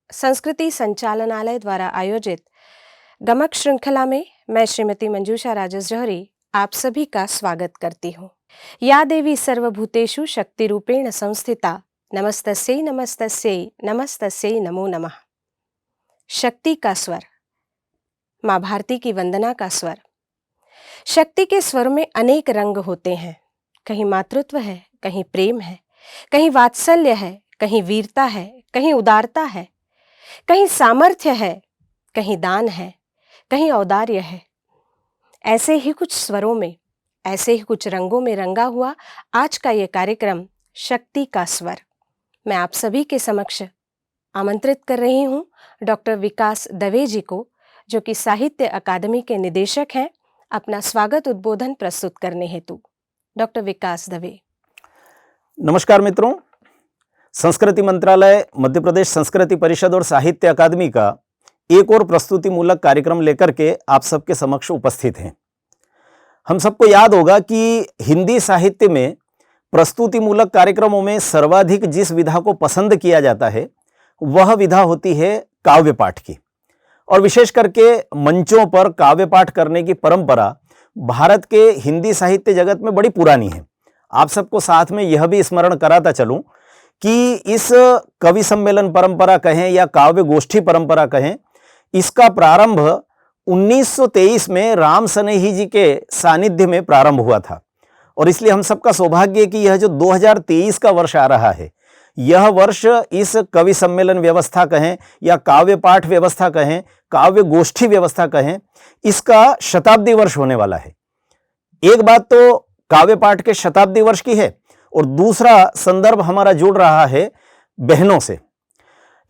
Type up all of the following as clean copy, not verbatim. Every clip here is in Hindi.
संस्कृति संचालनालय द्वारा आयोजित गमक श्रृंखला में मैं श्रीमती मंजूषा राजस जौहरी आप सभी का स्वागत करती हूँ। या देवी सर्वभूतेषु शक्ति रूपेण संस्थिता नमस्तस्यै नमस्तस्यै नमस्तस्यै नमो नमः। शक्ति का स्वर, माँ भारती की वंदना का स्वर। शक्ति के स्वर में अनेक रंग होते हैं। कहीं मातृत्व है, कहीं प्रेम है, कहीं वात्सल्य है, कहीं वीरता है, कहीं उदारता है, कहीं सामर्थ्य है, कहीं दान है, कहीं औदार्य है। ऐसे ही कुछ स्वरों में, ऐसे ही कुछ रंगों में रंगा हुआ आज का ये कार्यक्रम शक्ति का स्वर मैं आप सभी के समक्ष आमंत्रित कर रही हूँ डॉक्टर विकास दवे जी को, जो कि साहित्य अकादमी के निदेशक हैं, अपना स्वागत उद्बोधन प्रस्तुत करने हेतु। डॉक्टर विकास दवे। नमस्कार मित्रों, संस्कृति मंत्रालय, मध्य प्रदेश संस्कृति परिषद और साहित्य अकादमी का एक और प्रस्तुति मूलक कार्यक्रम लेकर के आप सबके समक्ष उपस्थित हैं। हम सबको याद होगा कि हिंदी साहित्य में प्रस्तुति मूलक कार्यक्रमों में सर्वाधिक जिस विधा को पसंद किया जाता है वह विधा होती है काव्य पाठ की। और विशेष करके मंचों पर काव्य पाठ करने की परंपरा भारत के हिंदी साहित्य जगत में बड़ी पुरानी है। आप सबको साथ में यह भी स्मरण कराता चलूं कि इस कवि सम्मेलन परंपरा कहें या काव्य गोष्ठी परंपरा कहें, इसका प्रारंभ 1923 में राम सनेही जी के सानिध्य में प्रारंभ हुआ था। और इसलिए हम सबका सौभाग्य है कि यह जो 2023 का वर्ष आ रहा है, यह वर्ष इस कवि सम्मेलन व्यवस्था कहें या काव्य पाठ व्यवस्था कहें, काव्य गोष्ठी व्यवस्था कहें, इसका शताब्दी वर्ष होने वाला है। एक बात तो काव्य पाठ के शताब्दी वर्ष की है और दूसरा संदर्भ हमारा जुड़ रहा है बहनों से।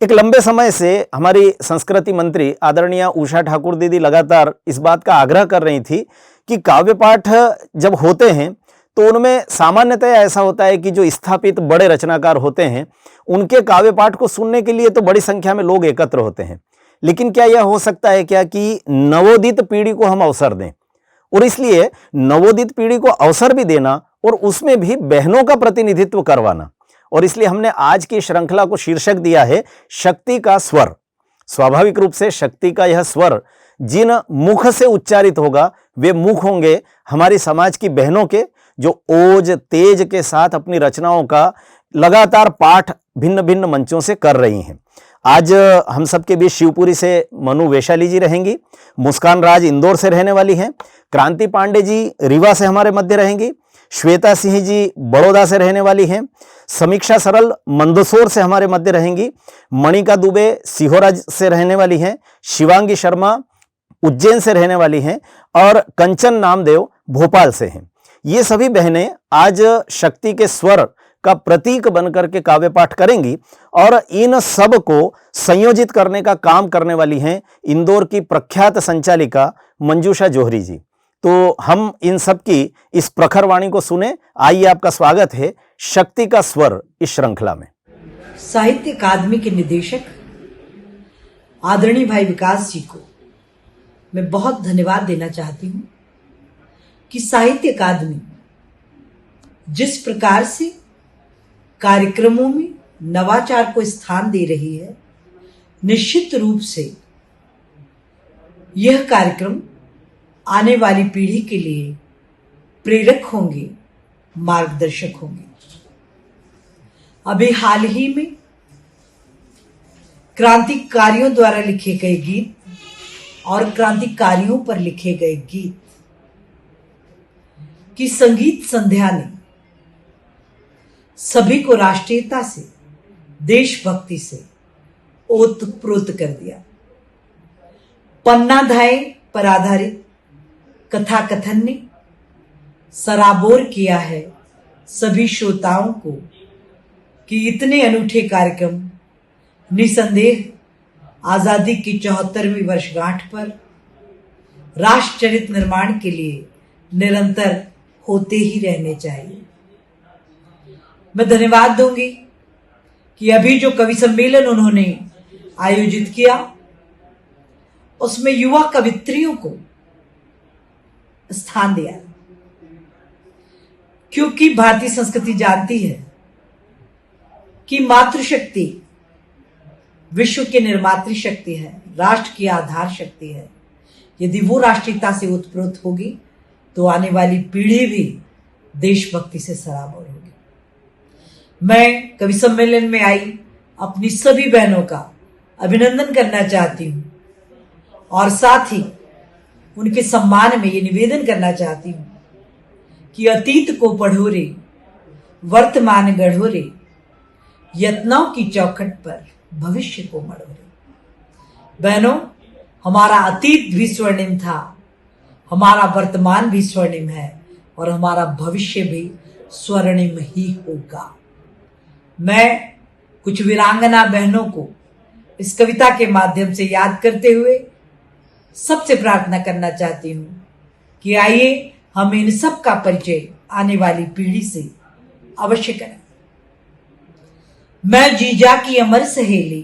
एक लंबे समय से हमारी संस्कृति मंत्री आदरणीय उषा ठाकुर दीदी लगातार इस बात का आग्रह कर रही थी कि काव्य पाठ जब होते हैं तो उनमें सामान्यतः ऐसा होता है कि जो स्थापित बड़े रचनाकार होते हैं उनके काव्य पाठ को सुनने के लिए तो बड़ी संख्या में लोग एकत्र होते हैं, लेकिन क्या यह हो सकता है क्या कि नवोदित पीढ़ी को हम अवसर दें? और इसलिए नवोदित पीढ़ी को अवसर भी देना और उसमें भी बहनों का प्रतिनिधित्व करवाना। और इसलिए हमने आज की श्रृंखला को शीर्षक दिया है शक्ति का स्वर। स्वाभाविक रूप से शक्ति का यह स्वर जिन मुख से उच्चारित होगा वे मुख होंगे हमारी समाज की बहनों के, जो ओज तेज के साथ अपनी रचनाओं का लगातार पाठ भिन्न भिन्न मंचों से कर रही हैं। आज हम सबके बीच शिवपुरी से मनु वैशाली जी रहेंगी, मुस्कान राज इंदौर से रहने वाली हैं, क्रांति पांडे जी रीवा से हमारे मध्य रहेंगी, श्वेता सिंह जी बड़ौदा से रहने वाली हैं, समीक्षा सरल मंदसौर से हमारे मध्य रहेंगी, मणिका दुबे सिहोरा से रहने वाली हैं, शिवांगी शर्मा उज्जैन से रहने वाली हैं और कंचन नामदेव भोपाल से हैं। ये सभी बहनें आज शक्ति के स्वर का प्रतीक बनकर के काव्य पाठ करेंगी और इन सब को संयोजित करने का काम करने वाली हैं इंदौर की प्रख्यात संचालिका मंजूषा जौहरी जी। तो हम इन सब की इस प्रखर वाणी को सुने। आइए, आपका स्वागत है शक्ति का स्वर इस श्रृंखला में। साहित्य अकादमी के निदेशक आदरणीय भाई विकास जी को मैं बहुत धन्यवाद देना चाहती हूँ कि साहित्य अकादमी जिस प्रकार से कार्यक्रमों में नवाचार को स्थान दे रही है, निश्चित रूप से यह कार्यक्रम आने वाली पीढ़ी के लिए प्रेरक होंगे, मार्गदर्शक होंगे। अभी हाल ही में क्रांतिकारियों द्वारा लिखे गए गीत और क्रांतिकारियों पर लिखे गए गीत की संगीत संध्या ने सभी को राष्ट्रीयता से, देशभक्ति से ओतप्रोत कर दिया। पन्नाधाय पर आधारित कथा कथन ने सराबोर किया है सभी श्रोताओं को कि इतने अनूठे कार्यक्रम निसंदेह आजादी की 74वीं वर्षगांठ पर राष्ट्र चरित्र निर्माण के लिए निरंतर होते ही रहने चाहिए। मैं धन्यवाद दूंगी कि अभी जो कवि सम्मेलन उन्होंने आयोजित किया उसमें युवा कवित्रियों को स्थान दिया, क्योंकि भारतीय संस्कृति जानती है कि मातृशक्ति विश्व की निर्मात्री शक्ति है, राष्ट्र की आधार शक्ति है। यदि वो राष्ट्रीयता से उत्प्रोत होगी तो आने वाली पीढ़ी भी देशभक्ति से सराबोर होगी। मैं कवि सम्मेलन में आई अपनी सभी बहनों का अभिनंदन करना चाहती हूँ और साथ ही उनके सम्मान में ये निवेदन करना चाहती हूँ कि अतीत को पढ़ो रे, वर्तमान गढ़ो रे, यत्नों की चौखट पर भविष्य को मढ़ो रे। बहनों, हमारा अतीत भी स्वर्णिम था, हमारा वर्तमान भी स्वर्णिम है और हमारा भविष्य भी स्वर्णिम ही होगा। मैं कुछ वीरांगना बहनों को इस कविता के माध्यम से याद करते हुए सबसे प्रार्थना करना चाहती हूं कि आइए हम इन सब का परिचय आने वाली पीढ़ी से अवश्य करें। मैं जीजा की अमर सहेली,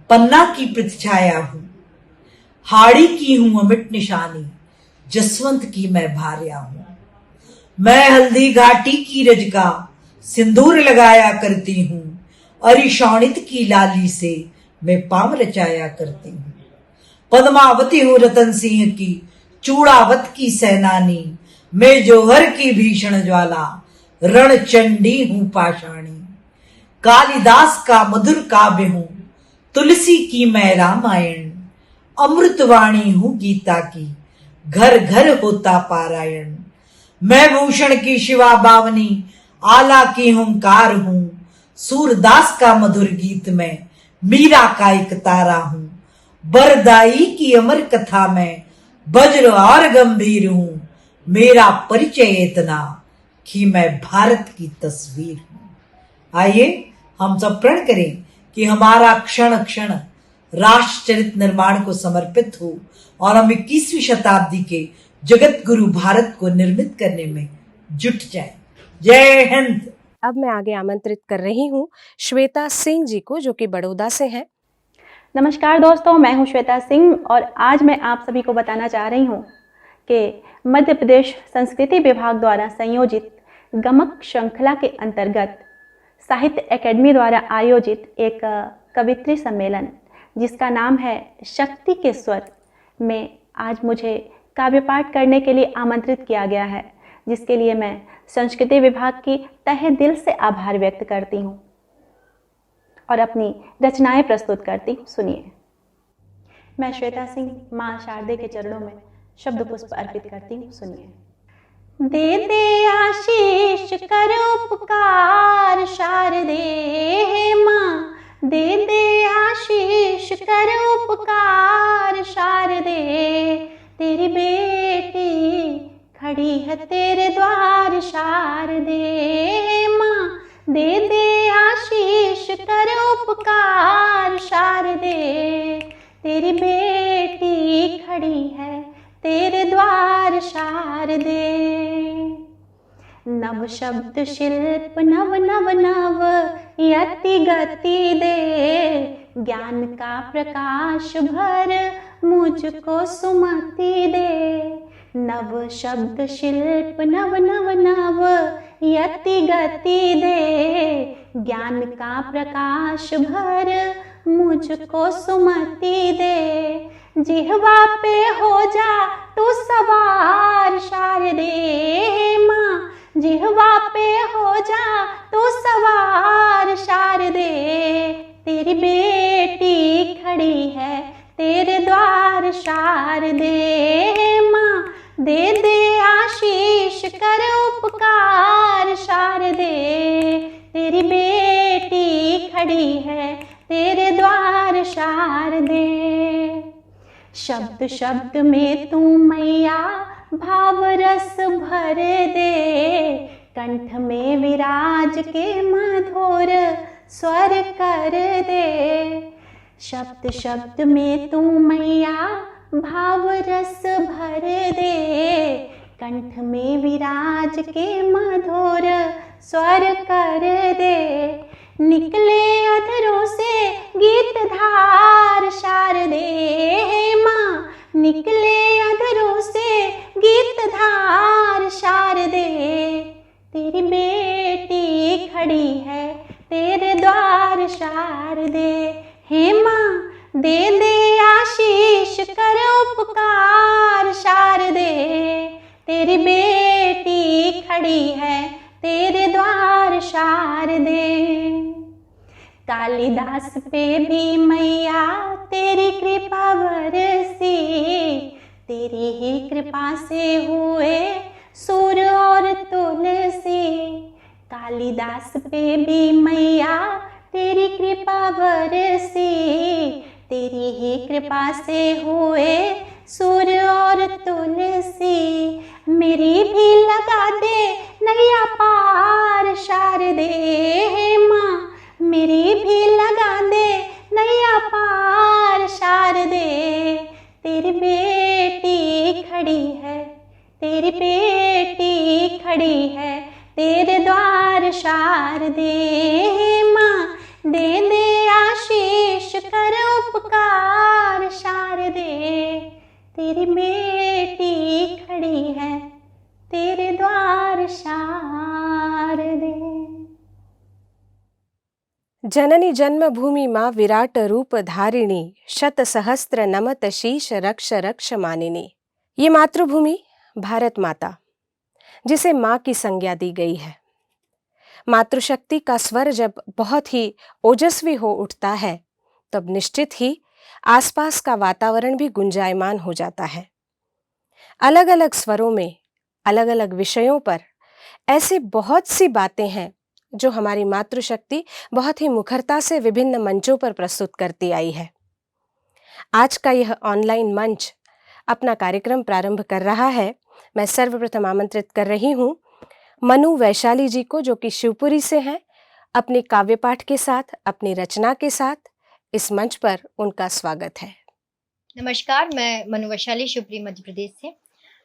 पन्ना की प्रतिछाया हूं, हाड़ी की हूं अमिट निशानी, जसवंत की मैं भार्या हूं। मैं हल्दी घाटी की रज का सिंदूर लगाया करती हूं, अरिशौणित की लाली से मैं पांव रचाया करती हूं। पद्मावती हूं रतन सिंह की, चूड़ावत की सेनानी, मैं जौहर की भीषण ज्वाला, रणचंडी हूं पाषाणी। कालिदास का मधुर काव्य हूं, तुलसी की मैं रामायण, अमृतवाणी हूं गीता की, घर घर होता पारायण। मैं भूषण की शिवा बावनी, आला की हुंकार हूं, सूरदास का मधुर गीत में मीरा का एक तारा हूं। बरदाई की अमर कथा में वज्र और गंभीर हूं, मेरा परिचय इतना कि मैं भारत की तस्वीर हूं। आइए हम सब प्रण करें कि हमारा क्षण क्षण राष्ट्र चरित्र निर्माण को समर्पित हो और हम 21वीं शताब्दी के जगत गुरु भारत को निर्मित करने में जुट जाए। जय हिंद। अब मैं आगे आमंत्रित कर रही हूँ श्वेता सिंह जी को, जो कि बड़ौदा से हैं। नमस्कार दोस्तों, मैं हूं श्वेता सिंह और आज मैं आप सभी को बताना चाह रही हूं कि मध्य प्रदेश संस्कृति विभाग द्वारा संयोजित गमक श्रृंखला के अंतर्गत साहित्य अकेडमी द्वारा आयोजित एक कवित्री सम्मेलन जिसका नाम है शक्ति के स्वर में आज मुझे काव्य पाठ करने के लिए आमंत्रित किया गया है, जिसके लिए मैं संस्कृति विभाग की तहे दिल से आभार व्यक्त करती हूँ और अपनी रचनाएं प्रस्तुत करती हूँ। सुनिए। मैं श्वेता सिंह माँ शारदे के चरणों में शब्द पुष्प अर्पित करती हूँ। सुनिए। दे दे आशीष कर उपकार शारदे माँ, दे दे आशीष कर उपकार शारदे, तेरी बेटी खड़ी है तेरे द्वार शारदे माँ, दे दे आशीष कर उपकार शारदे, तेरी बेटी खड़ी है तेरे द्वार शारदे। नव शब्द शिल्प नव नव नव यति गति दे, ज्ञान का प्रकाश भर मुझको सुमति दे। नव शब्द शिल्प नव नव नव यति गति दे, ज्ञान का प्रकाश भर मुझको सुमति दे। जिह्वा पे हो जा तू सवार शारदे माँ, जिह्वा पे हो जा तू सवार शारदे, तेरी बेटी खड़ी है तेरे द्वार शारदे माँ, दे दे आशीष कर उपकार शारदे, तेरी बेटी खड़ी है तेरे द्वार शारदे। शब्द शब्द में तू मैया भाव रस भर दे, कंठ में विराज के मधुर स्वर कर दे। शब्द शब्द में तू मैया भाव रस भर दे, कंठ में विराज के मधुर स्वर कर दे। निकले अधरों से गीत धार शारदे माँ, निकले अधरों से गीत धार शारदे, तेरी बेटी खड़ी है तेरे द्वार शारदे। हे हे माँ दे दे आशीष कर उपकार शारदे, तेरी बेटी खड़ी है तेरे द्वार शारदे। कालिदास पे भी मैया तेरी कृपा बरसी, तेरी ही कृपा से हुए सूर और तुलसी। कालिदास पे भी मैया तेरी कृपा बरसी, तेरी ही कृपा से हुए सूर और तुलसी। मेरी भी लगा दे नैया पार शारदे, हे माँ मेरी भी लगा दे नैया पार शारदे। तेरी बेटी खड़ी है, तेरी बेटी खड़ी है तेरे द्वार शारदे, हे माँ दे दे आशीष कर उपकार शारदे, तेरी बेटी खड़ी है तेरे द्वार शारदे। जननी जन्मभूमि माँ विराट रूप धारिणी, शत सहस्त्र नमत शीश रक्ष रक्ष मानिनी। ये मातृभूमि भारत माता, जिसे माँ की संज्ञा दी गई है। मातृशक्ति का स्वर जब बहुत ही ओजस्वी हो उठता है तब निश्चित ही आसपास का वातावरण भी गुंजायमान हो जाता है। अलग अलग स्वरों में अलग अलग विषयों पर ऐसी बहुत सी बातें हैं जो हमारी मातृशक्ति बहुत ही मुखरता से विभिन्न मंचों पर प्रस्तुत करती आई है। आज का यह ऑनलाइन मंच अपना कार्यक्रम प्रारंभ कर रहा है। मैं सर्वप्रथम आमंत्रित कर रही हूँ मनु वैशाली जी को, जो कि शिवपुरी से हैं। अपने काव्य पाठ के साथ, अपनी रचना के साथ इस मंच पर उनका स्वागत है। नमस्कार, मैं मनु वैशाली शिवपुरी मध्य प्रदेश से।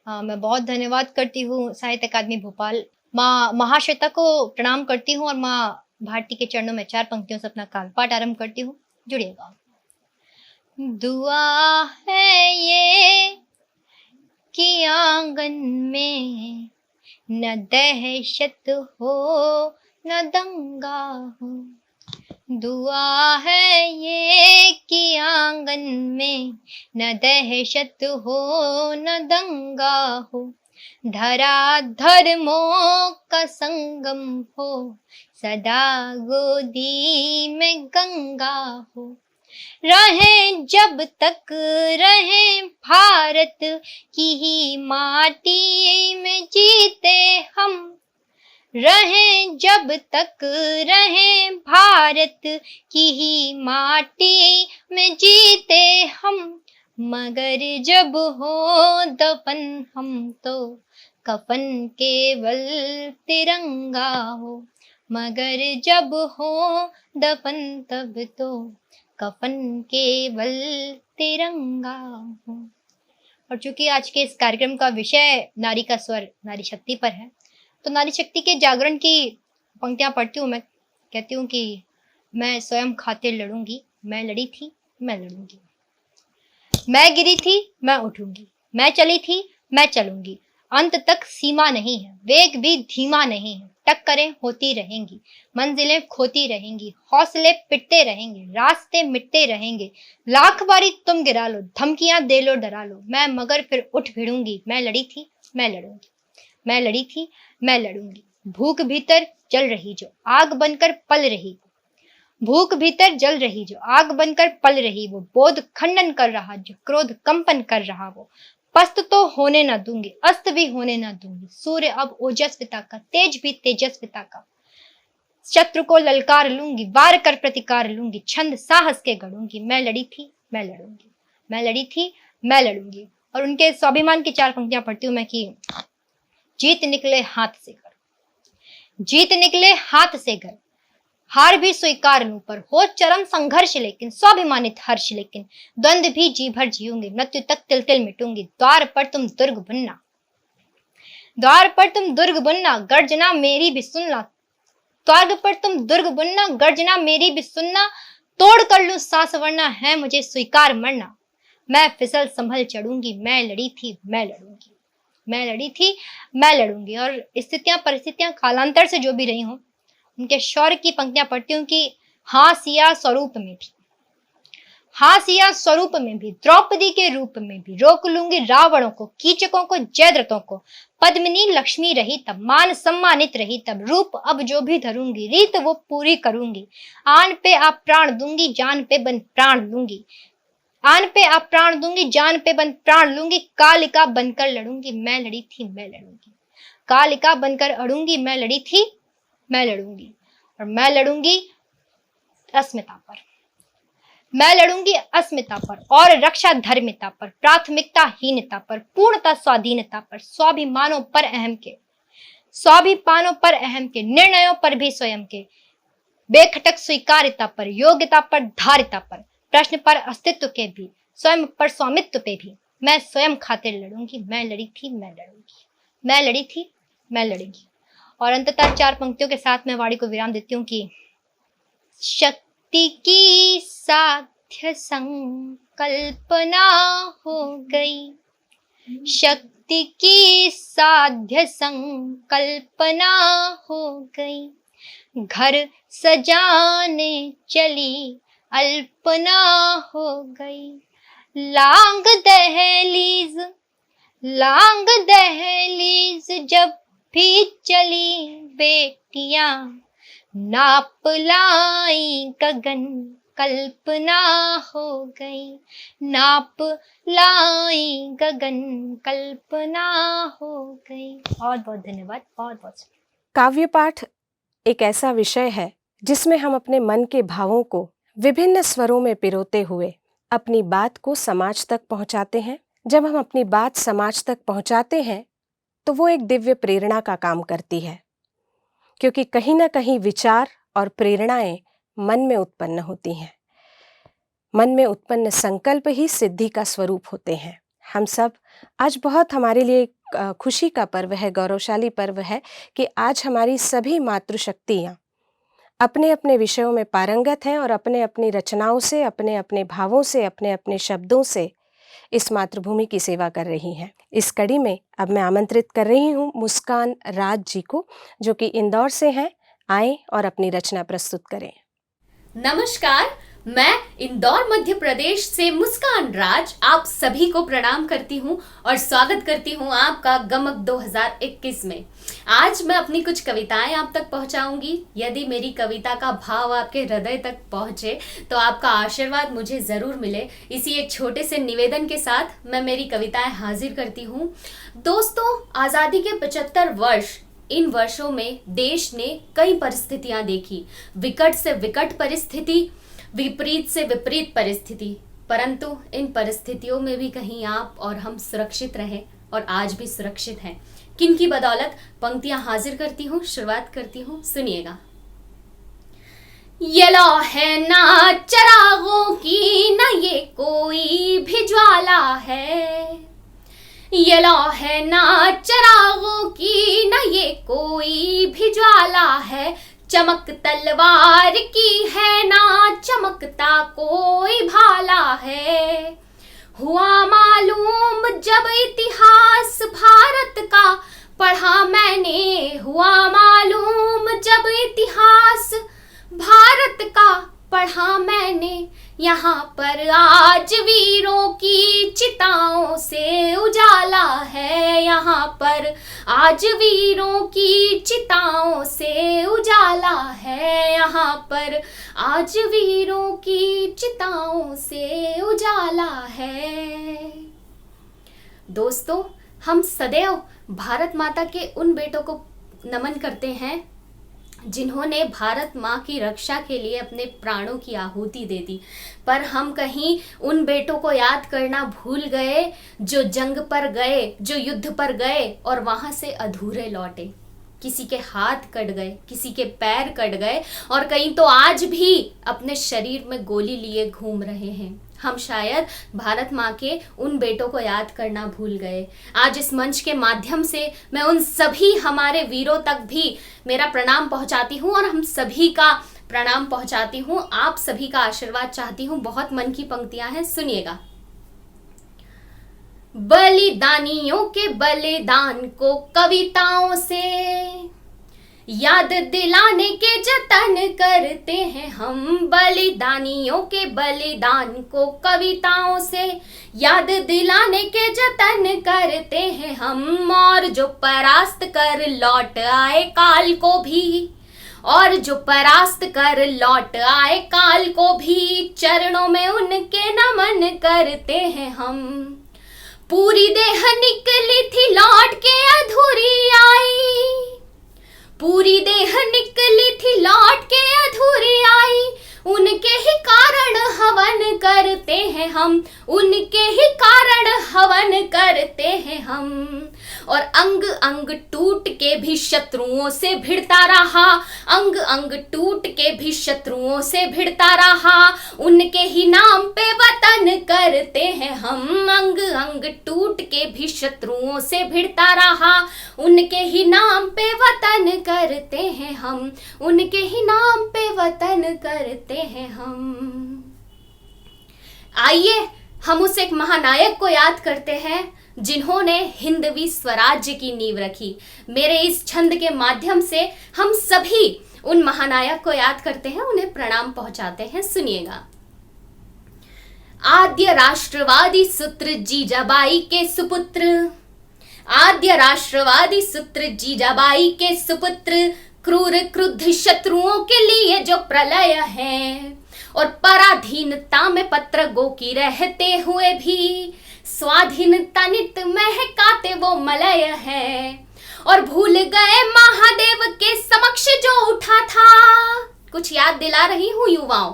मैं बहुत धन्यवाद करती हूँ साहित्य अकादमी भोपाल, माँ महाश्वेता को प्रणाम करती हूँ और माँ भारती के चरणों में 4 पंक्तियों से अपना काव्य पाठ आरंभ करती हूँ। जुड़िएगा। दुआ है ये कि आंगन में न दहशत हो न दंगा हो। दुआ है ये कि आंगन में न दहशत हो न दंगा हो। धरा धर्मों का संगम हो, सदा गोदी में गंगा हो। रहें जब तक रहें भारत की ही माटी में जीते हम। रहें जब तक रहें भारत की ही माटी में जीते हम। मगर जब हो दफन हम तो कफन केवल तिरंगा हो। मगर जब हो दफन तब तो कफन केवल तिरंगा हो। और चूंकि आज के इस कार्यक्रम का विषय नारी का स्वर, नारी शक्ति पर है, तो नारी शक्ति के जागरण की पंक्तियां पढ़ती हूँ। मैं कहती हूँ कि मैं स्वयं खातिर लड़ूंगी, मैं लड़ी थी मैं लड़ूंगी। मैं गिरी थी मैं उठूंगी, मैं चली थी मैं चलूंगी। अंत तक सीमा नहीं है, वेग भी धीमा नहीं है। टक्करें होती रहेंगी, मंजिलें खोती रहेंगी, हौसले पिटते रहेंगे, रास्ते मिटते रहेंगे। लाख बारी तुम गिरा लो, धमकियां दे लो, डरा लो, मैं मगर फिर उठ भिड़ूंगी। मैं लड़ी थी मैं लड़ूंगी, मैं लड़ी थी मैं लड़ूंगी। भूख भीतर जल रही जो आग बनकर पल रही, भूख भीतर जल रही जो आग बनकर पल रही। वो बोध खंडन कर रहा जो क्रोध कंपन कर रहा। वो पस्त तो होने न दूंगी, अस्त भी होने न दूंगी। सूर्य अब ओजस्विता का, तेज भी तेजस्विता का। शत्रु को ललकार लूंगी, वार कर प्रतिकार लूंगी। छंद साहस के गढ़ूंगी, मैं लड़ी थी मैं लड़ूंगी, मैं लड़ी थी मैं लड़ूंगी। और उनके स्वाभिमान की 4 पंक्तियां पढ़ती हूँ मैं कि जीत निकले हाथ से घर, जीत निकले हाथ से घर। हार भी स्वीकार लूं पर हो चरम संघर्ष, लेकिन स्वाभिमानित हर्ष। लेकिन द्वंद भी जी भर जीऊंगी, मृत्यु तक तिल तिल मिटूंगी। द्वार पर तुम दुर्ग बनना, द्वार पर तुम दुर्ग बनना, गर्जना मेरी भी सुनना। द्वार पर तुम दुर्ग बनना, गर्जना मेरी भी सुनना। तोड़ कर लूं सांस वरना है मुझे स्वीकार मरना। मैं फिसल संभल चढ़ूंगी, मैं लड़ी थी मैं लड़ूंगी, मैं लड़ी थी मैं लड़ूंगी। और स्थितियां परिस्थितियां कालांतर से जो भी रही हों, उनके शौर्य की पंक्तियां पढ़ती हूँ कि हाँ सिया स्वरूप में थी, हासिया स्वरूप में भी, द्रौपदी के रूप में भी रोक लूंगी रावणों को, कीचकों को, जयद्रथों को। पद्मिनी लक्ष्मी रही तब, मान सम्मानित रही तब, रूप अब जो भी धरूंगी, रीत वो पूरी करूंगी। आन पे आप प्राण दूंगी, जान पे बन प्राण लूंगी। आन पे आप प्राण दूंगी, जान पे बन प्राण लूंगी। कालिका बनकर लड़ूंगी, मैं लड़ी थी मैं लड़ूंगी। कालिका बनकर अड़ूंगी, मैं लड़ी थी मैं लड़ूंगी। और मैं लड़ूंगी अस्मिता पर, मैं लड़ूंगी अस्मिता पर और रक्षा धर्मिता पर, प्राथमिकताहीनता पर, पूर्णता स्वाधीनता पर, स्वाभिमानों पर अहम के, स्वाभिमानों पर अहम के, निर्णयों पर भी स्वयं के, बेखटक स्वीकार्यता पर, योग्यता पर, धारिता पर, प्रश्न पर, अस्तित्व के भी, स्वयं पर, स्वामित्व पे भी मैं स्वयं खातिर लड़ूंगी। मैं लड़ी थी मैं लड़ूंगी, मैं लड़ी थी मैं लड़ूंगी। और अंततः 4 पंक्तियों के साथ मैं वाणी को विराम देती हूँ कि शक्ति की साध्य संकल्पना हो गई, शक्ति की साध्य संकल्पना हो गई। घर सजाने चली अल्पना हो गई। लांग दहलीज, लांग दहलीज जब भी चली बेटियां, नाप लाई गगन कल्पना हो गई, नाप लाई गगन कल्पना हो गई। बहुत बहुत धन्यवाद, बहुत बहुत। काव्य पाठ एक ऐसा विषय है जिसमें हम अपने मन के भावों को विभिन्न स्वरों में पिरोते हुए अपनी बात को समाज तक पहुंचाते हैं। जब हम अपनी बात समाज तक पहुंचाते हैं तो वो एक दिव्य प्रेरणा का काम करती है, क्योंकि कहीं ना कहीं विचार और प्रेरणाएं मन में उत्पन्न होती हैं। मन में उत्पन्न संकल्प ही सिद्धि का स्वरूप होते हैं। हम सब आज बहुत हमारे लिए खुशी का पर्व है, गौरवशाली पर्व है कि आज हमारी सभी मातृशक्तियाँ अपने अपने विषयों में पारंगत हैं और अपने अपनी रचनाओं से, अपने अपने भावों से, अपने अपने शब्दों से इस मातृभूमि की सेवा कर रही हैं। इस कड़ी में अब मैं आमंत्रित कर रही हूँ मुस्कान राज जी को, जो कि इंदौर से हैं। आएं और अपनी रचना प्रस्तुत करें। नमस्कार, मैं इंदौर मध्य प्रदेश से मुस्कान राज आप सभी को प्रणाम करती हूं और स्वागत करती हूं आपका गमक 2021 में। आज मैं अपनी कुछ कविताएं आप तक पहुंचाऊंगी। यदि मेरी कविता का भाव आपके हृदय तक पहुंचे तो आपका आशीर्वाद मुझे जरूर मिले। इसी एक छोटे से निवेदन के साथ मैं मेरी कविताएं हाजिर करती हूं। दोस्तों, आज़ादी के 75 वर्ष, इन वर्षों में देश ने कई परिस्थितियां देखी, विकट से विकट परिस्थिति, विपरीत से विपरीत परिस्थिति, परंतु इन परिस्थितियों में भी कहीं आप और हम सुरक्षित रहे और आज भी सुरक्षित हैं। किनकी बदौलत? पंक्तियां हाजिर करती हूँ, शुरुआत करती हूँ, सुनिएगा। ये लौ है ना चिरागों की, ना ये कोई भी ज्वाला है, ये लौ है ना चिरागों की, ना ये कोई भी ज्वाला है, चमक तलवार की है ना चमकता कोई भाला है। हुआ मालूम जब इतिहास भारत का पढ़ा मैंने, हुआ मालूम जब इतिहास भारत का पढ़ा मैंने, यहाँ पर आज वीरों की चिताओं से उजाला है, यहाँ पर आज वीरों की चिताओं से उजाला है, यहाँ पर आज वीरों की चिताओं से उजाला है। दोस्तों, हम सदैव भारत माता के उन बेटों को नमन करते हैं जिन्होंने भारत माँ की रक्षा के लिए अपने प्राणों की आहुति दे दी, पर हम कहीं उन बेटों को याद करना भूल गए जो जंग पर गए, जो युद्ध पर गए और वहाँ से अधूरे लौटे। किसी के हाथ कट गए, किसी के पैर कट गए और कहीं तो आज भी अपने शरीर में गोली लिए घूम रहे हैं। हम शायद भारत माँ के उन बेटों को याद करना भूल गए। आज इस मंच के माध्यम से मैं उन सभी हमारे वीरों तक भी मेरा प्रणाम पहुँचाती हूँ और हम सभी का प्रणाम पहुँचाती हूँ। आप सभी का आशीर्वाद चाहती हूँ। बहुत मन की पंक्तियाँ हैं, सुनिएगा। बलिदानियों के बलिदान को कविताओं से याद दिलाने के जतन करते हैं हम, बलिदानियों के बलिदान को कविताओं से याद दिलाने के जतन करते हैं हम। और जो परास्त कर लौट आए काल को भी, और जो परास्त कर लौट आए काल को भी, चरणों में उनके नमन करते हैं हम। पूरी देह निकली थी लौट के अधूरी आई, पूरी देह निकली थी लौट के अधूरी आई, उनके ही कारण हवन करते हैं हम, उनके ही कारण हवन करते हैं हम। और अंग अंग टूट के भी शत्रुओं से भिड़ता रहा, अंग अंग टूट के भी शत्रुओं से भिड़ता रहा, उनके ही नाम पे वतन करते हैं हम। अंग अंग टूट के भी शत्रुओं से भिड़ता रहा, उनके ही नाम पे वतन करते हैं हम, उनके ही नाम पे वतन करते हैं हम। आइए हम उस एक महानायक को याद करते हैं जिन्होंने हिंदवी स्वराज्य की नींव रखी। मेरे इस छंद के माध्यम से हम सभी उन महानायक को याद करते हैं, उन्हें प्रणाम पहुंचाते हैं। सुनिएगा। आद्य राष्ट्रवादी सूत्र जीजाबाई के सुपुत्र, आद्य राष्ट्रवादी सूत्र जीजाबाई के सुपुत्र, क्रूर क्रुद्ध शत्रुओं के लिए जो प्रलय है, और पराधीनता में पत्रगों की रहते हुए भी स्वाधीनता नित महकाते वो मलय है। और भूल गए महादेव के समक्ष जो उठा था, कुछ याद दिला रही हूं युवाओं,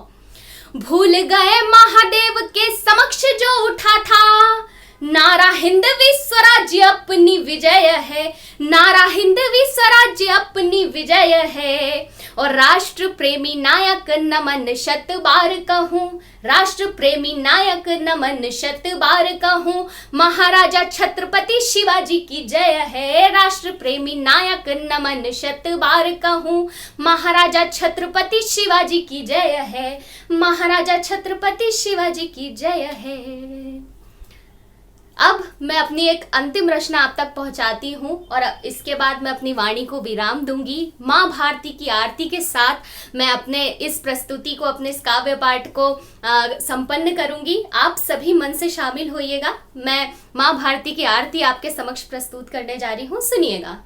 भूल गए महादेव के समक्ष जो उठा था, नारा हिंदवी स्वराज्य अपनी विजय है, नारा हिंदवी स्वराज्य अपनी विजय है। और राष्ट्र प्रेमी नायक नमन शत बार कहूं, राष्ट्र प्रेमी नायक नमन शत बार कहूं, महाराजा छत्रपति शिवाजी की जय है। राष्ट्र प्रेमी नायक नमन शत बार कहूं, महाराजा छत्रपति शिवाजी की जय है, महाराजा छत्रपति शिवाजी की जय है। अब मैं अपनी एक अंतिम रचना आप तक पहुंचाती हूं और इसके बाद मैं अपनी वाणी को विराम दूंगी। माँ भारती की आरती के साथ मैं अपने इस प्रस्तुति को, अपने इस काव्य पाठ को संपन्न करूंगी। आप सभी मन से शामिल होइएगा। मैं माँ भारती की आरती आपके समक्ष प्रस्तुत करने जा रही हूं, सुनिएगा।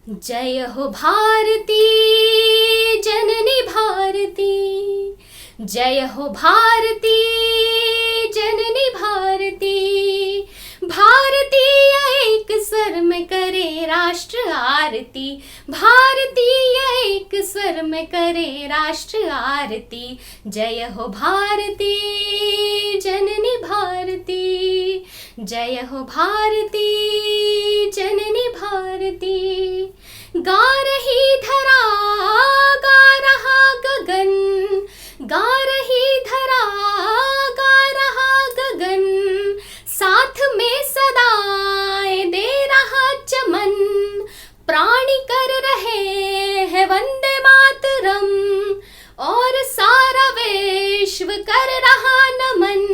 जय हो भारती जननी भारती, जय हो भारती जननी भारती, भारतीय एक स्वर में करे राष्ट्र आरती, भारतीय एक स्वर में करे राष्ट्र आरती। जय हो भारती जननी भारती, जय हो भारती जननी भारती। गा रही धरा गा रहा गगन, गा रही धरा गा रहा गगन, साथ में सदाएं दे रहा चमन, प्राणी कर रहे हैं वंदे मातरम, और सारा विश्व कर रहा नमन।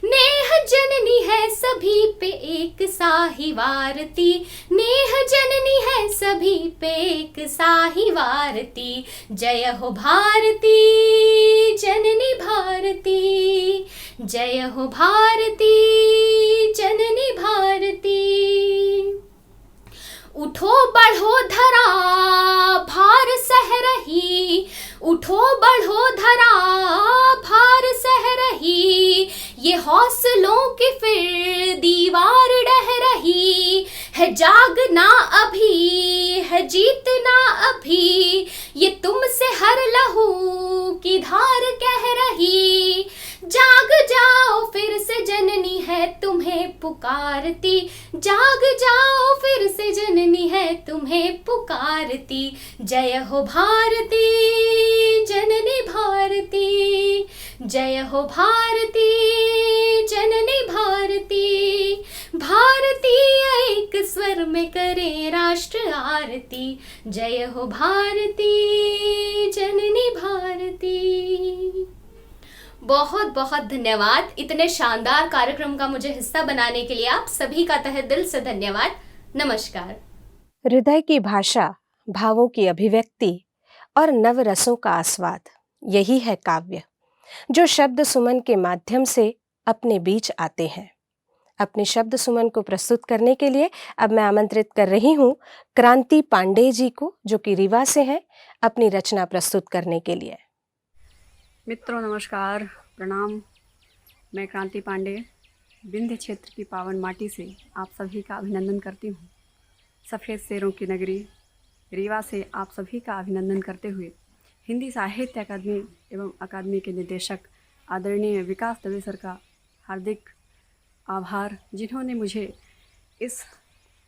नेह जननी है सभी पे एक साही वारती, नेह जननी है सभी पे एक साही वारती। जय हो भारती जननी भारती, जय हो भारती जननी भारती। उठो बढ़ो धरा भार सह रही, उठो बढ़ो धरा भार सह रही, ये हौसलों की फिर दीवार ढह रही है। जागना अभी है जीतना अभी, ये तुमसे हर लहू की धार कह रही। जाग जाओ फिर से जननी है तुम्हें पुकारती, जाग जाओ फिर से जननी है तुम्हें पुकारती। जय हो भारती जननी भारती, जय हो भारती जननी भारती। भारतीय एक स्वर में करे राष्ट्र आरती, जय हो भारती जननी भारती। बहुत बहुत धन्यवाद इतने शानदार कार्यक्रम का मुझे हिस्सा बनाने के लिए। आप सभी का तहे दिल से धन्यवाद। नमस्कार। हृदय की भाषा, भावों की अभिव्यक्ति और नवरसों का आस्वाद, यही है काव्य, जो शब्द सुमन के माध्यम से अपने बीच आते हैं। अपने शब्द सुमन को प्रस्तुत करने के लिए अब मैं आमंत्रित कर रही हूँ क्रांति पांडे जी को, जो कि रीवा से हैं, अपनी रचना प्रस्तुत करने के लिए। मित्रों नमस्कार, प्रणाम। मैं क्रांति पांडे विंध्य क्षेत्र की पावन माटी से आप सभी का अभिनंदन करती हूँ। सफ़ेद शेरों की नगरी रीवा से आप सभी का अभिनंदन करते हुए हिंदी साहित्य अकादमी एवं अकादमी के निदेशक आदरणीय विकास दवे सर का हार्दिक आभार, जिन्होंने मुझे इस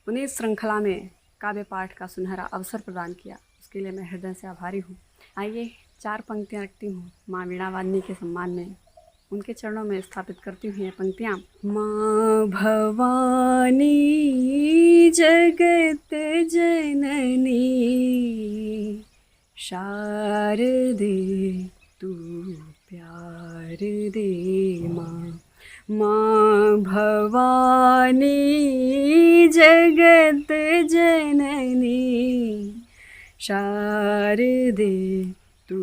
पुनीत श्रृंखला में काव्य पाठ का सुनहरा अवसर प्रदान किया। उसके लिए मैं हृदय से आभारी हूँ। आइए 4 पंक्तियाँ रखती हूँ माँ वीणा वादनी के सम्मान में, उनके चरणों में स्थापित करती हूँ ये पंक्तियाँ। माँ भवानी जगत जननी शारदे तू प्यार दे माँ। माँ भवानी जगत जननी शारदे तू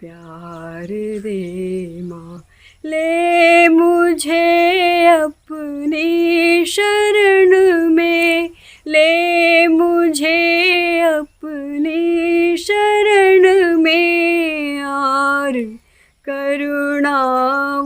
प्यार दे माँ। ले मुझे अपनी शरण में, ले मुझे अपनी शरण में और करुणावार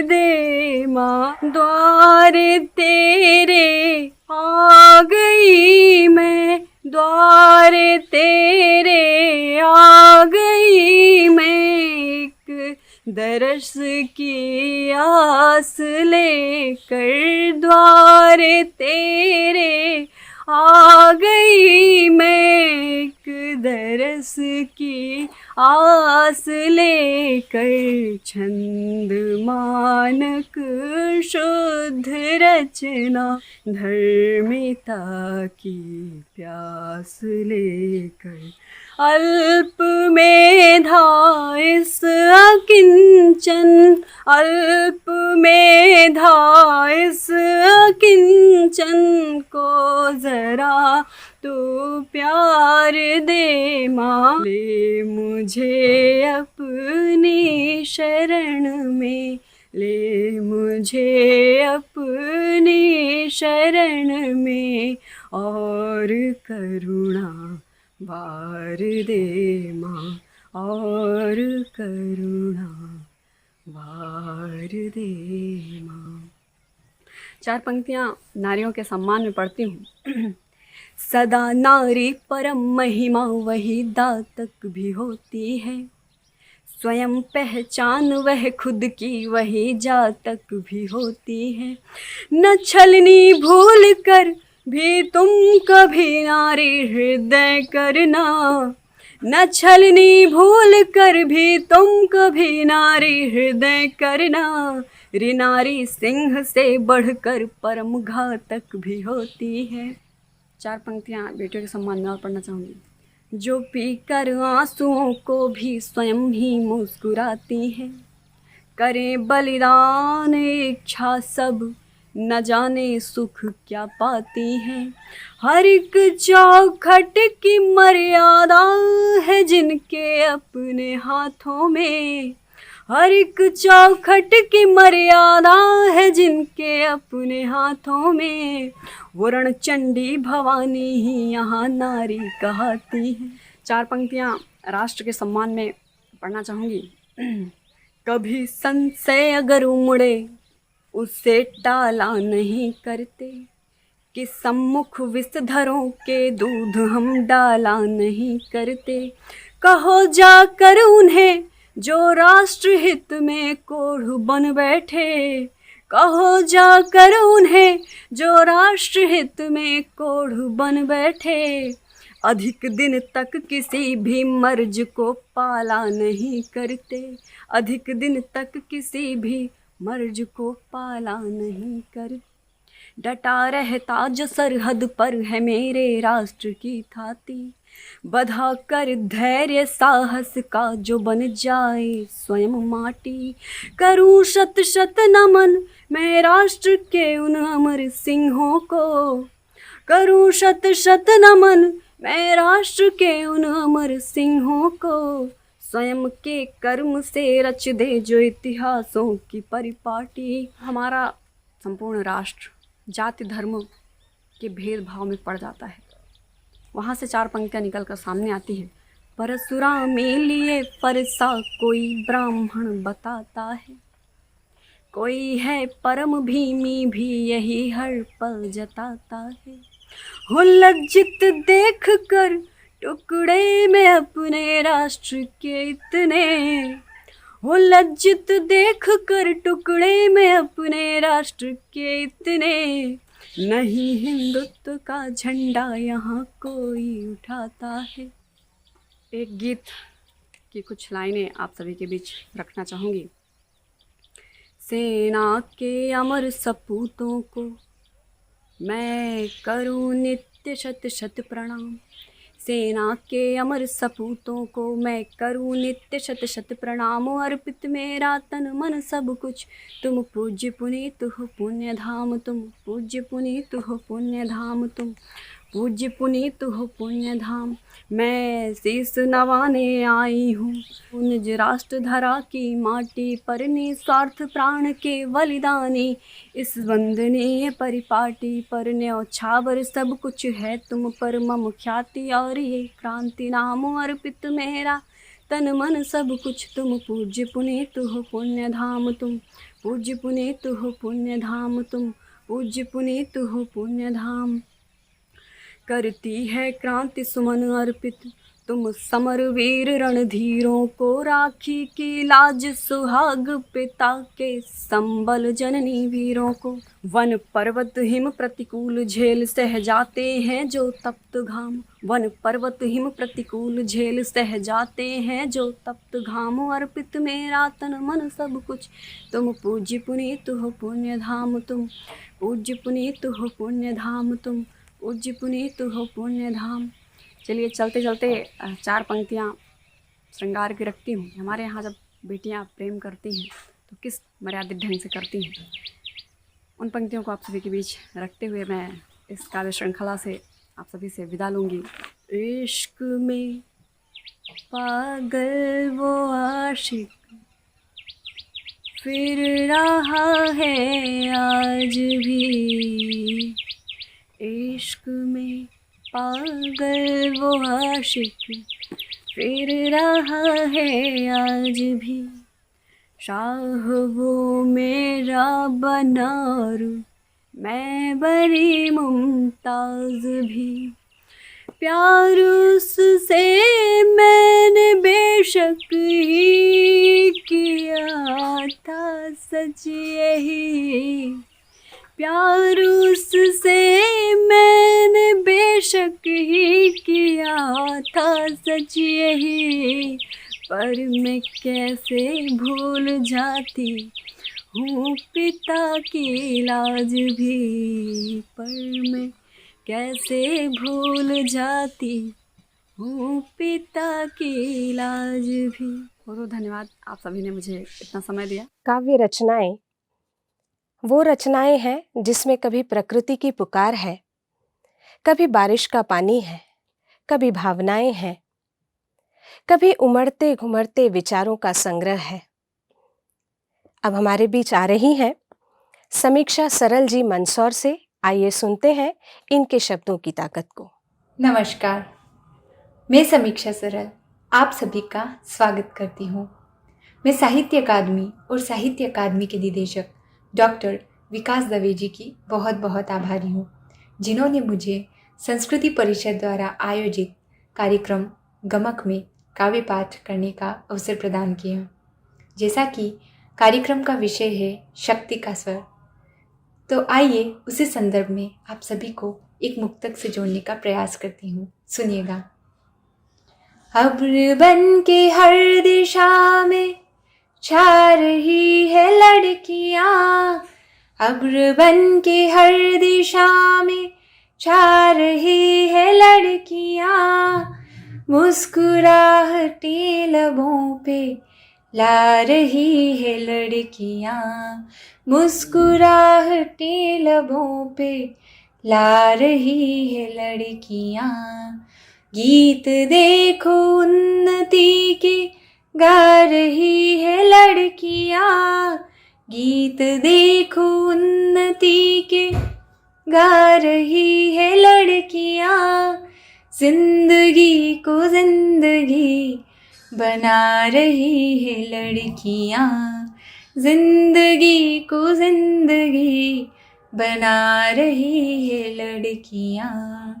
दे माँ। द्वार तेरे आ गई मैं, द्वार तेरे आ गई मैं, एक दरस की आस लेकर द्वार तेरे आ गई मैं, एक दरस की आस लेकर। छंद मानक शुद्ध रचना धर्मिता की प्यास लेकर। अल्प मेधा इस अकिंचन, अल्प मेधा इस अकिंचन को जरा तू प्यार दे माँ। ले मुझे अपनी शरण में, ले मुझे अपनी शरण में और करुणा वार दे माँ, और करुणा वार दे माँ। 4 पंक्तियाँ नारियों के सम्मान में पढ़ती हूँ। सदा नारी परम महिमा वही दातक भी होती है, स्वयं पहचान वह खुद की वही जातक भी होती है। न छलनी भूल कर भी तुम कभी नारी हृदय करना, न छलनी भूल कर भी तुम कभी नारी हृदय करना। रे नारी सिंह से बढ़कर परम घातक भी होती है। 4 पंक्तियाँ बेटियों के सम्मान में और पढ़ना चाहूँगी। जो पीकर आंसुओं को भी स्वयं ही मुस्कुराती है, करें बलिदान इच्छा सब न जाने सुख क्या पाती है। हर एक चौखट की मर्यादा है जिनके अपने हाथों में, हर एक चौखट की मर्यादा है जिनके अपने हाथों में। वरण चंडी भवानी ही यहाँ नारी कहती है। 4 पंक्तियाँ राष्ट्र के सम्मान में पढ़ना चाहूँगी। कभी संशय अगर उमड़े उससे टाला नहीं करते, कि सम्मुख विषधरों के दूध हम डाला नहीं करते। कहो जाकर उन्हें जो राष्ट्र हित में कोढ़ बन बैठे, कहो जाकर उन्हें जो राष्ट्र हित में कोढ़ बन बैठे। अधिक दिन तक किसी भी मर्ज को पाला नहीं करते, अधिक दिन तक किसी भी मर्ज को पाला नहीं करते। डटा रहता जो सरहद पर है मेरे राष्ट्र की थाती, बधा कर धैर्य साहस का जो बन जाए स्वयं माटी। करूं शत शत नमन मैं राष्ट्र के उन अमर सिंहों को, करूं शत शत नमन मैं राष्ट्र के उन अमर सिंहों को, स्वयं के कर्म से रच दे जो इतिहासों की परिपाटी। हमारा संपूर्ण राष्ट्र जाति धर्म के भेदभाव में पड़ जाता है। वहाँ से 4 पंक्तियाँ निकल कर सामने आती हैं। परशुराम लिए परसा कोई ब्राह्मण बताता है, कोई है परम भीमी भी यही हर पल जताता है। हो लज्जित देख कर टुकड़े में अपने राष्ट्र के इतने, हो लज्जित देख कर टुकड़े में अपने राष्ट्र के इतने, नहीं हिंदुत्व का झंडा यहाँ कोई उठाता है। एक गीत की कुछ लाइनें आप सभी के बीच रखना चाहूँगी। सेना के अमर सपूतों को मैं करूं नित्य शत शत प्रणाम, सेना के अमर सपूतों को मैं करूं नित्य शत शत प्रणाम। अर्पित मेरा तन मन सब कुछ तुम पूज्य पुनीत हो पुण्य धाम, तुम पूज्य पुनीत हो पुण्य धाम, तुम पूज्य पुनीत हो पुण्य धाम। मैं शीस नवाने आई हूँ निज राष्ट्र धरा की माटी पर, निस्वार्थ प्राण के बलिदानी इस वंदनीय परिपाटी पर। न्यौछावर सब कुछ है तुम पर, मम ख्याति और ये क्रांति नाम। अर्पित मेरा तन मन सब कुछ तुम पूज्य पुनीत हो पुण्य धाम, तुम पूज्य पुनीत हो पुण्य धाम, तुम पूज्य पुनीत हो पुण्य धाम। करती है क्रांति सुमन अर्पित तुम समर वीर रणधीरों को, राखी की लाज सुहाग पिता के संबल जननी वीरों को। वन पर्वत हिम प्रतिकूल झेल सह जाते हैं जो तप्त घाम, वन पर्वत हिम प्रतिकूल झेल सह जाते हैं जो तप्त घाम। अर्पित मेरा तन मन सब कुछ तुम पूज्य पुनीत हो पुण्य धाम, तुम पूज्य पुनीत हो पुण्य धाम, तुम पूज्य पुनीत हो पुण्य धाम। चलिए चलते चलते 4 पंक्तियाँ श्रृंगार की रखती हूँ। हमारे यहाँ जब बेटियाँ प्रेम करती हैं तो किस मर्यादित ढंग से करती हैं, उन पंक्तियों को आप सभी के बीच रखते हुए मैं इस काव्य श्रृंखला से आप सभी से विदा लूँगी। इश्क में पागल वो आशिक फिर रहा है आज भी, इश्क में पागल वो आशिक फिर रहा है आज भी। शाह वो मेरा बनारू मैं बड़ी मुमताज भी, प्यार उससे मैंने बेशक ही किया था सच यही, प्यार उससे मैंने बेशक ही किया था सच यही। पर मैं कैसे भूल जाती हूँ पिता की लाज भी, पर मैं कैसे भूल जाती हूँ पिता की लाज भी। बहुत धन्यवाद आप सभी ने मुझे इतना समय दिया। काव्य रचनाएं वो रचनाएं हैं जिसमें कभी प्रकृति की पुकार है, कभी बारिश का पानी है, कभी भावनाएं हैं, कभी उमड़ते घुमड़ते विचारों का संग्रह है। अब हमारे बीच आ रही हैं समीक्षा सरल जी मंदसौर से। आइए सुनते हैं इनके शब्दों की ताकत को। नमस्कार, मैं समीक्षा सरल आप सभी का स्वागत करती हूँ। मैं साहित्य अकादमी और साहित्य अकादमी के निदेशक डॉक्टर विकास दवे जी की बहुत बहुत आभारी हूँ, जिन्होंने मुझे संस्कृति परिषद द्वारा आयोजित कार्यक्रम गमक में काव्य पाठ करने का अवसर प्रदान किया। जैसा कि कार्यक्रम का विषय है शक्ति का स्वर, तो आइए उसी संदर्भ में आप सभी को एक मुक्तक से जोड़ने का प्रयास करती हूँ। सुनिएगा। अब्र बन के हर दिशा में छा रही है लड़कियाँ, अब्र बन के हर दिशा में छा रही है लड़कियाँ, मुस्कुराहटे लबों पे ला रही है लड़कियाँ, मुस्कुराहटे लबों पे ला रही है लड़कियां। गीत देखो उन्नति के गा रही है लड़कियां। गीत देखो उन्नति के गा रही है लड़कियां। जिंदगी को जिंदगी बना रही है लड़कियां। जिंदगी को जिंदगी बना रही है लड़कियां।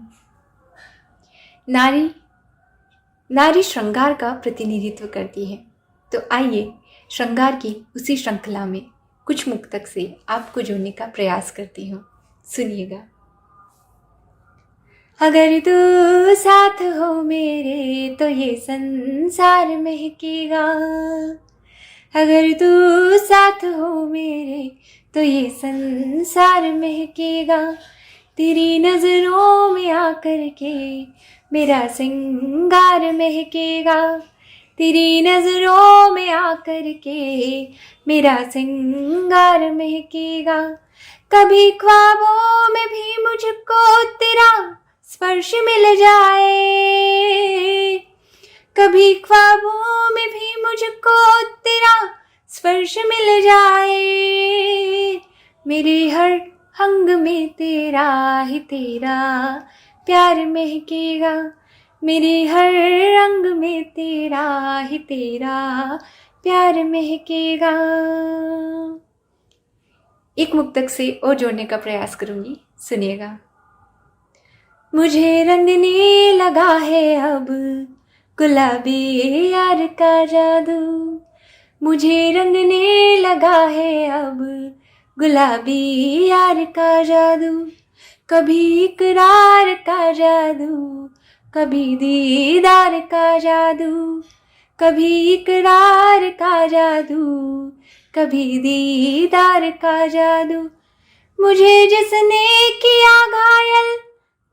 नारी श्रृंगार का प्रतिनिधित्व करती है। तो आइए श्रृंगार की उसी श्रृंखला में कुछ मुक्तक से आपको जोड़ने का प्रयास करती हूँ। सुनिएगा। अगर तू साथ हो मेरे तो ये संसार महकेगा। अगर तू साथ हो मेरे तो ये संसार महकेगा। तेरी नजरों में आकर के मेरा सिंगार महकेगा। तेरी नजरों में आकर के मेरा सिंगार महकेगा। कभी ख्वाबों में भी मुझको तेरा स्पर्श मिल जाए। कभी ख्वाबों में भी मुझको तेरा स्पर्श मिल जाए। मेरे हर अंग में तेरा ही तेरा प्यार महकेगा। मेरे हर अंग में तेरा ही तेरा प्यार महकेगा। एक मुक्तक से और जोड़ने का प्रयास करूंगी। सुनिएगा। मुझे रंगने लगा है अब गुलाबी यार का जादू। मुझे रंगने लगा है अब गुलाबी यार का जादू। कभी इकरार का जादू, कभी दीदार का जादू। कभी इकरार का जादू, कभी दीदार का जादू। मुझे जिसने किया घायल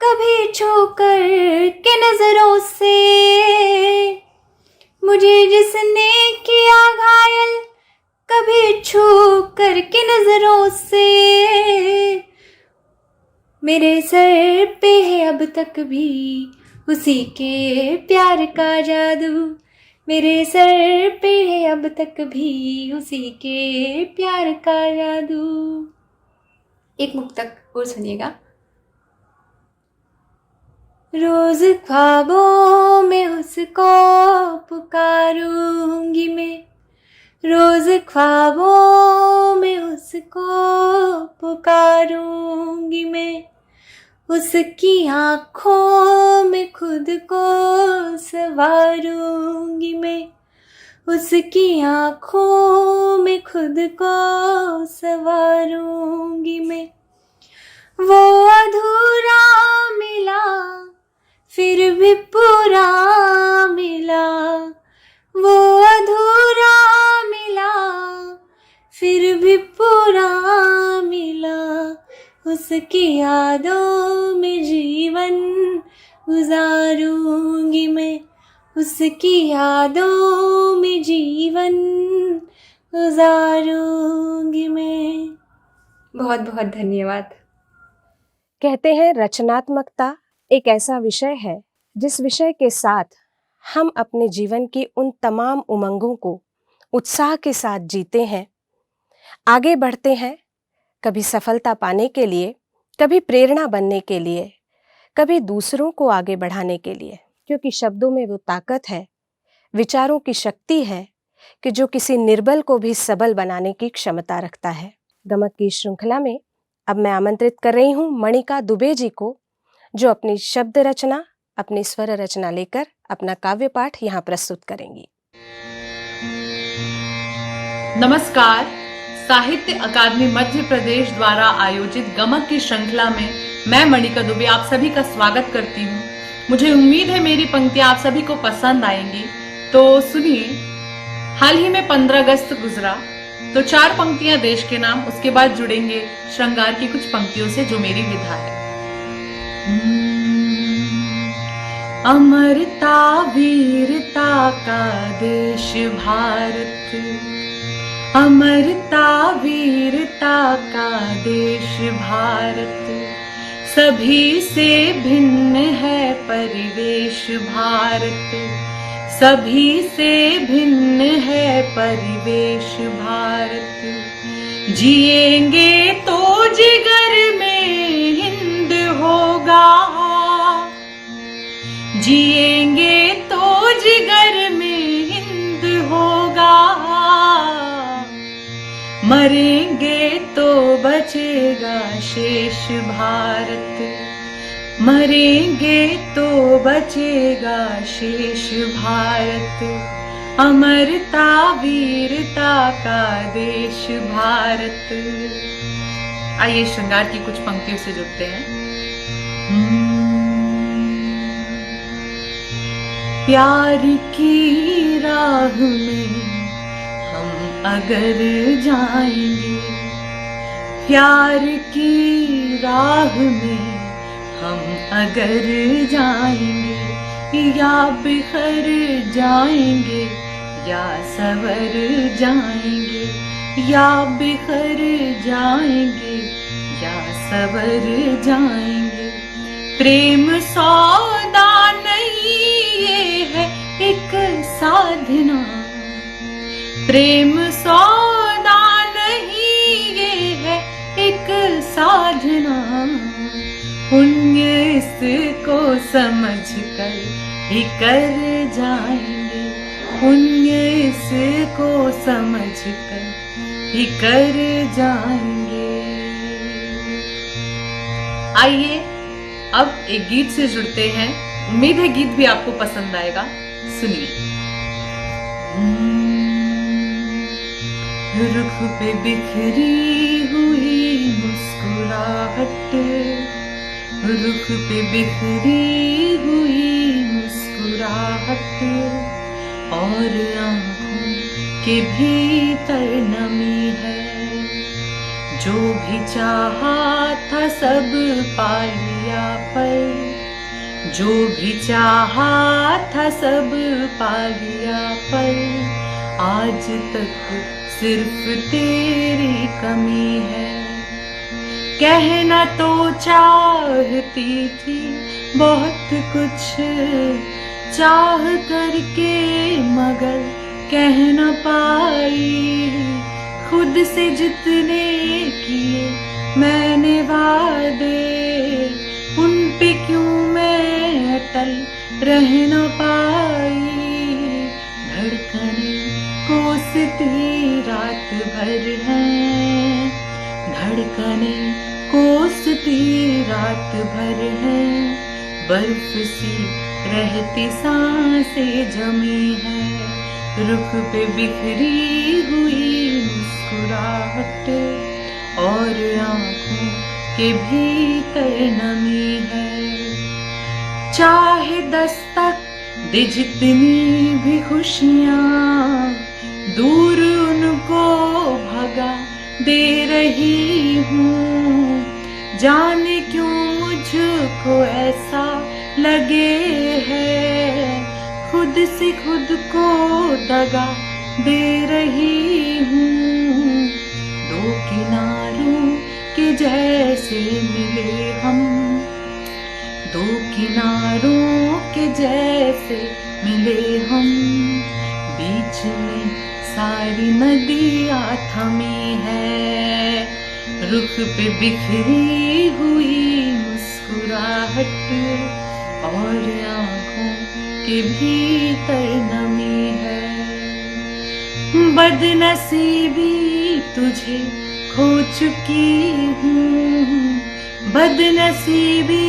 कभी छूकर के नजरों से। मुझे जिसने किया घायल कभी छूकर के नजरों से। मेरे सर पे है अब तक भी उसी के प्यार का जादू। मेरे सर पे है अब तक भी उसी के प्यार का जादू। एक मुक्तक और सुनिएगा। रोज ख्वाबों में उसको पुकारूंगी मैं। रोज ख्वाबों में उसको पुकारूंगी मैं। उसकी आँखों में खुद को संवारूंगी मैं। उसकी आँखों में खुद को संवारूंगी मैं। वो अधूरा मिला फिर भी पूरा मिला। वो अधूरा मिला फिर भी पूरा मिला। उसकी यादों में जीवन गुजारूंगी मैं। उसकी यादों में जीवन गुजारूंगी मैं। बहुत बहुत धन्यवाद। कहते हैं रचनात्मकता एक ऐसा विषय है जिस विषय के साथ हम अपने जीवन की उन तमाम उमंगों को उत्साह के साथ जीते हैं, आगे बढ़ते हैं, कभी सफलता पाने के लिए, कभी प्रेरणा बनने के लिए, कभी दूसरों को आगे बढ़ाने के लिए। क्योंकि शब्दों में वो ताकत है, विचारों की शक्ति है कि जो किसी निर्बल को भी सबल बनाने की क्षमता रखता है। गमक की श्रृंखला में अब मैं आमंत्रित कर रही हूँ मणिका दुबे जी को, जो अपनी शब्द रचना, अपनी स्वर रचना लेकर अपना काव्य पाठ यहाँ प्रस्तुत करेंगी। नमस्कार। साहित्य अकादमी मध्य प्रदेश द्वारा आयोजित गमक की श्रृंखला में मैं मणिका दुबे आप सभी का स्वागत करती हूँ। मुझे उम्मीद है मेरी पंक्तियां आप सभी को पसंद आएंगी। तो सुनिए। हाल ही में 15 अगस्त गुजरा, तो 4 पंक्तियां देश के नाम, उसके बाद जुड़ेंगे श्रृंगार की कुछ पंक्तियों से जो मेरी विधा है। अमरता वीरता का देश भारत। अमरता वीरता का देश भारत। सभी से भिन्न है परिवेश भारत, सभी से भिन्न है परिवेश भारत। जिएंगे तो जिगर में हिंद होगा, जिएंगे तो जिगर में हिंद होगा, मरेंगे तो बचेगा शेष भारत, मरेंगे तो बचेगा शेष भारत। अमरता वीरता का देश भारत। आइए श्रृंगार की कुछ पंक्तियों से जुड़ते हैं। प्यार की राह में हम अगर जाएंगे, प्यार की राह में हम अगर जाएंगे, या बिखर जाएंगे या सवर जाएंगे, या बिखर जाएंगे या सवर जाएंगे। प्रेम सौदा नहीं ये है एक साधना, प्रेम सौदा नहीं ये है एक साधना। पुण्य इसको समझ कर ही कर जाएंगे, पुण्य इसको समझ कर ही कर जाएंगे। आइए अब एक गीत से जुड़ते हैं। उम्मीद है गीत भी आपको पसंद आएगा, सुनिए। रुख पे बिखरी हुई मुस्कुराहट, रुख पे बिखरी हुई मुस्कुराहट, और आँखों के भीतर नमी है। जो भी चाहा था सब पा लिया, पर जो भी चाहा था सब पा लिया, पर आज तक सिर्फ तेरी कमी है। कहना तो चाहती थी बहुत कुछ चाह करके, मगर कह न पाई। खुद से जितने किए मैंने वादे, उन पे क्यों मैं अटल रह न पाई। धड़कने कोसती रात भर हैं, धड़कने कोसती रात भर हैं, बर्फ सी रहती सांसें जमी है। रुख पे बिखरी हुई मुस्कुराहट, और आँखों के भीतर नमी है। चाहे दस्तक दे जितनी भी खुशियाँ, दूर उनको भगा दे रही हूँ। जाने क्यों मुझको ऐसा लगे है, खुद से खुद को दगा दे रही हूँ। दो किनारों के जैसे मिले हम, दो किनारों के जैसे मिले हम, बीच में सारी नदियाँ थमी है। रुख पे बिखरी हुई मुस्कुराहट, और आँखों के भीतर नमी है। बदनसीबी तुझे खो चुकी हूँ, बदनसीबी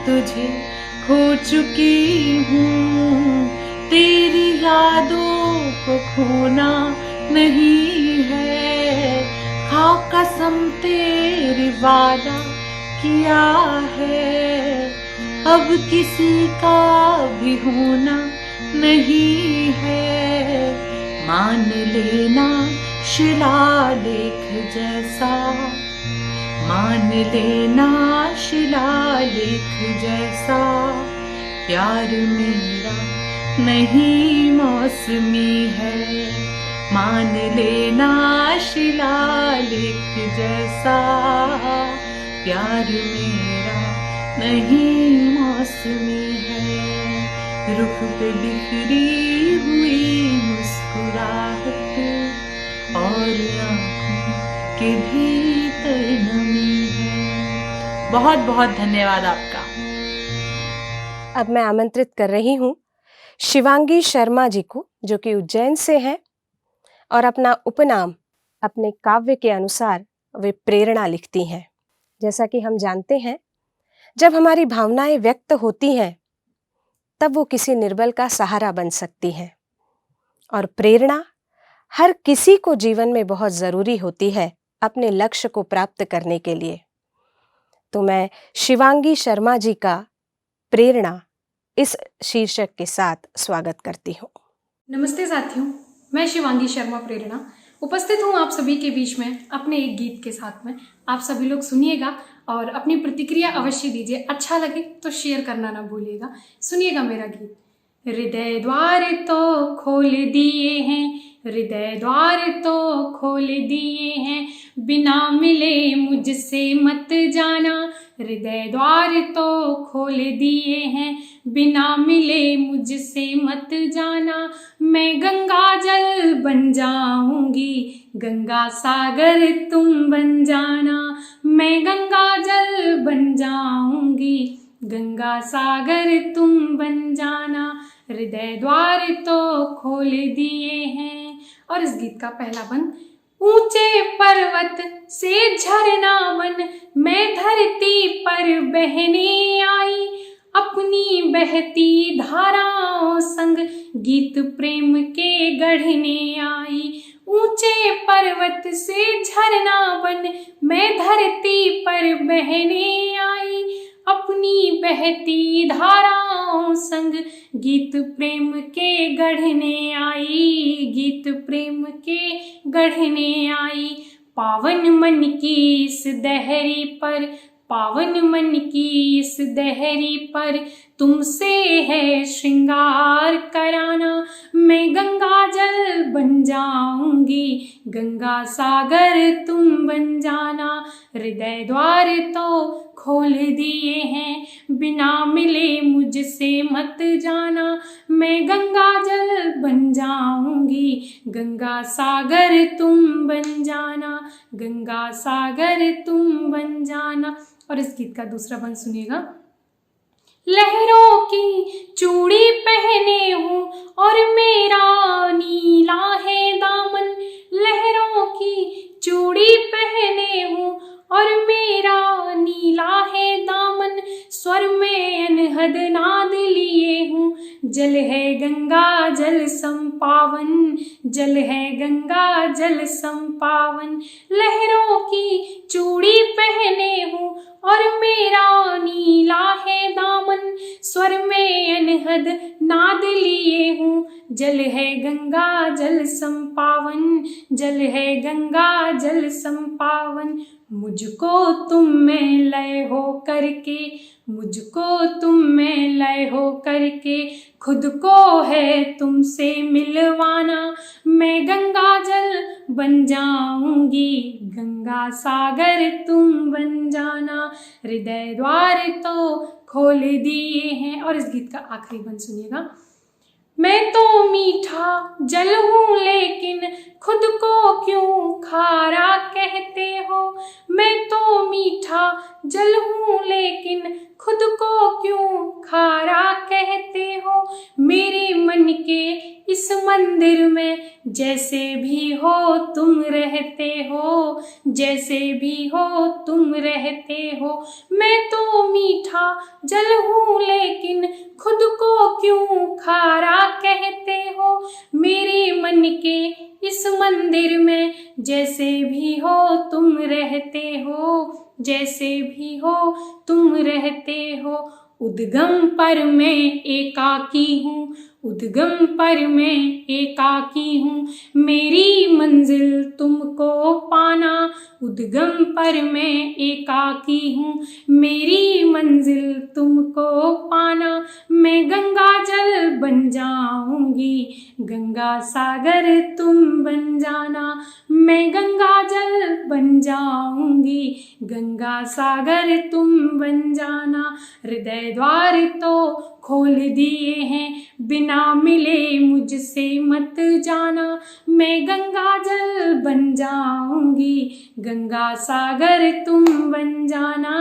तुझे खो चुकी हूँ। तेरी यादों को खोना नहीं है, खा कसम तेरी वादा किया है। अब किसी का भी होना नहीं है, मान लेना शिलालेख जैसा, मान लेना शिलालेख जैसा। प्यार मेरा नहीं मौसमी है, मान लेना शिलालेख जैसा। प्यार मेरा नहीं मौसमी है, रुख पे बिखरी हुई मुस्कुराहट और आँखों के भीतर नमी है। बहुत बहुत धन्यवाद आपका। अब मैं आमंत्रित कर रही हूँ शिवांगी शर्मा जी को, जो कि उज्जैन से हैं और अपना उपनाम अपने काव्य के अनुसार वे प्रेरणा लिखती हैं। जैसा कि हम जानते हैं, जब हमारी भावनाएं व्यक्त होती हैं तब वो किसी निर्बल का सहारा बन सकती हैं, और प्रेरणा हर किसी को जीवन में बहुत जरूरी होती है अपने लक्ष्य को प्राप्त करने के लिए। तो मैं शिवांगी शर्मा जी का प्रेरणा इस शीर्षक के साथ स्वागत करती हूँ। नमस्ते साथियों, मैं शिवांगी शर्मा प्रेरणा उपस्थित हूँ आप सभी के बीच में अपने एक गीत के साथ में। आप सभी लोग सुनिएगा और अपनी प्रतिक्रिया अवश्य दीजिए। अच्छा लगे तो शेयर करना ना भूलिएगा। सुनिएगा मेरा गीत। हृदय द्वार तो खोल दिए हैं, हृदय द्वार तो खोल दिए हैं, बिना मिले मुझसे मत जाना। हृदय द्वार तो खोल दिए हैं, बिना मिले मुझसे मत जाना। मैं गंगा जल बन जाऊंगी, गंगा सागर तुम बन जाना। मैं गंगा जल बन जाऊंगी, गंगा सागर तुम बन जाना। हृदय द्वार तो खोल दिए हैं। और इस गीत का पहला बंद। ऊंचे पर्वत से झरना बन मैं धरती पर बहने आई, अपनी बहती धाराओं संग गीत प्रेम के गढ़ने आई। ऊंचे पर्वत से झरना बन मैं धरती पर बहने आई, अपनी बहती धाराओं संग गीत प्रेम के गढ़ने आई, गीत प्रेम के गढ़ने आई। पावन मन की इस दहरी पर, पावन मन की इस दहरी पर तुमसे है श्रृंगार कराना। मैं गंगा जल बन जाऊंगी, गंगा सागर तुम बन जाना। हृदय द्वार तो खोल दिए हैं, बिना मिले मुझसे मत जाना। मैं गंगा जल बन जाऊंगी, गंगा सागर तुम बन जाना, गंगा सागर तुम बन जाना। और इस गीत का दूसरा बंद सुनिएगा। लहरों की चूड़ी पहने हूँ और मेरा नीला है दामन। लहरों की चूड़ी पहने हूँ और मेरा नीला है दामन। स्वर में अनहद नाद लिए हूँ, जल है गंगा जल संपावन, जल है गंगा जल संपावन। लहरों की चूड़ी पहने हूँ और मेरा नीला है दामन। स्वर में अनहद नाद लिए हूँ, जल है गंगा जल संपावन, जल है गंगा जल संपावन। मुझको तुम में लय हो करके, मुझको तुम में लय हो करके खुद को है तुमसे मिलवाना। मैं गंगा जल बन जाऊंगी, गंगा सागर तुम बन जाना। हृदय द्वार तो खोल दिए हैं। और इस गीत का आखिरी बंद सुनिएगा। मैं तो मीठा जल हूँ लेकिन खुद को क्यों खारा कहते हो। मैं तो मीठा जल हूँ लेकिन खुद को क्यों खारा कहते हो। मेरे मन के इस मंदिर में जैसे भी हो तुम रहते हो, जैसे भी हो तुम रहते हो। मैं तो मीठा जल हूँ लेकिन खुद को क्यों खारा कहते हो। मेरे मन के इस मंदिर में जैसे भी हो तुम रहते हो, जैसे भी हो तुम रहते हो। उद्गम पर मैं एकाकी हूँ, उद्गम पर मैं एकाकी हूँ। मेरी मंजिल तुमको पाना, उद्गम पर मैं एकाकी हूँ। मेरी मंजिल तुमको पाना। मैं गंगा जल बन जाऊंगी, गंगा सागर तुम बन जाना। मैं गंगा जल बन जाऊंगी, गंगा सागर तुम बन जाना। हृदय द्वार तो खोल दिए हैं, बिना मिले मुझसे मत जाना। मैं गंगा जल बन जाऊंगी, गंगा सागर तुम बन जाना।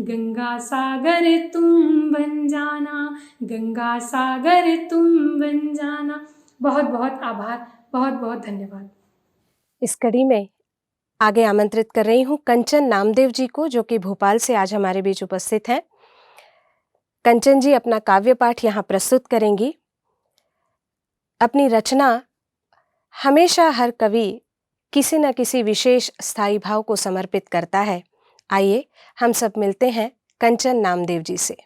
गंगा सागर तुम बन जाना, गंगा सागर तुम बन जाना। बहुत बहुत आभार, बहुत बहुत धन्यवाद। इस कड़ी में आगे आमंत्रित कर रही हूँ कंचन नामदेव जी को, जो कि भोपाल से आज हमारे बीच उपस्थित हैं। कंचन जी अपना काव्य पाठ यहाँ प्रस्तुत करेंगी। अपनी रचना हमेशा हर कवि किसी न किसी विशेष स्थायी भाव को समर्पित करता है। आइए हम सब मिलते हैं कंचन नामदेव जी से।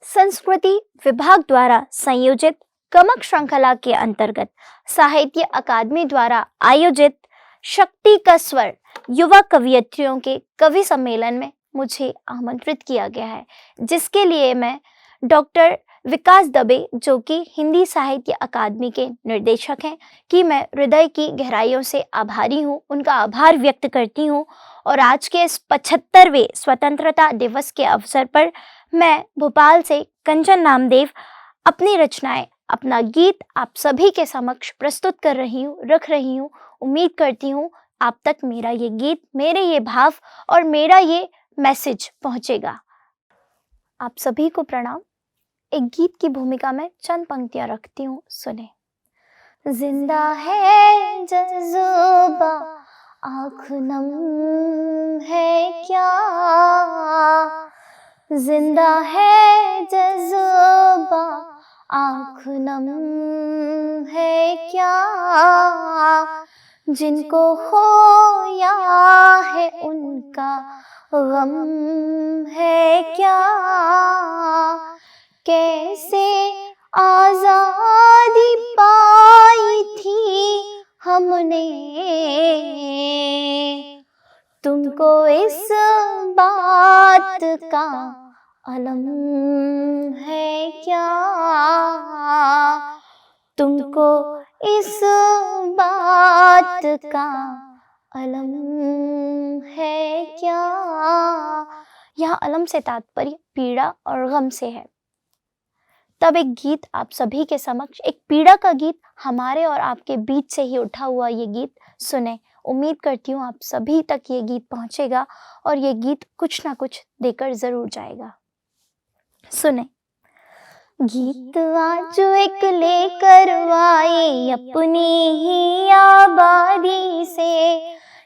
संस्कृति विभाग द्वारा संयोजित गमक श्रृंखला के अंतर्गत साहित्य अकादमी द्वारा आयोजित शक्ति का स्वर युवा कवियत्रियों के कवि सम्मेलन में मुझे आमंत्रित किया गया है, जिसके लिए मैं डॉक्टर विकास दबे, जो कि हिंदी साहित्य अकादमी के निर्देशक हैं, कि मैं हृदय की गहराइयों से आभारी हूँ, उनका आभार व्यक्त करती हूँ। और आज के इस 75वें स्वतंत्रता दिवस के अवसर पर मैं भोपाल से कंचन नामदेव अपनी रचनाएं, अपना गीत आप सभी के समक्ष प्रस्तुत कर रही हूँ, रख रही हूँ। उम्मीद करती हूँ आप तक मेरा ये गीत, मेरे ये भाव और मेरा ये मैसेज पहुँचेगा। आप सभी को प्रणाम। एक गीत की भूमिका में चंद पंक्तियां रखती हूँ, सुने। जिंदा है जज़्बा, आँख नम है क्या, जिंदा है जज़्बा, आँख नम है क्या, जिनको खोया है उनका गम है क्या, कैसे आजादी पाई थी हमने, तुमको इस बात का अलम है क्या, तुमको इस बात का अलम है क्या। यह अलम से तात्पर्य पीड़ा और गम से है। तब एक गीत आप सभी के समक्ष, एक पीड़ा का गीत, हमारे और आपके बीच से ही उठा हुआ ये गीत सुने। उम्मीद करती हूँ आप सभी तक ये गीत पहुँचेगा और ये गीत कुछ ना कुछ देकर ज़रूर जाएगा। सुने। गीत आज एक लेकर आए अपनी ही आबादी से,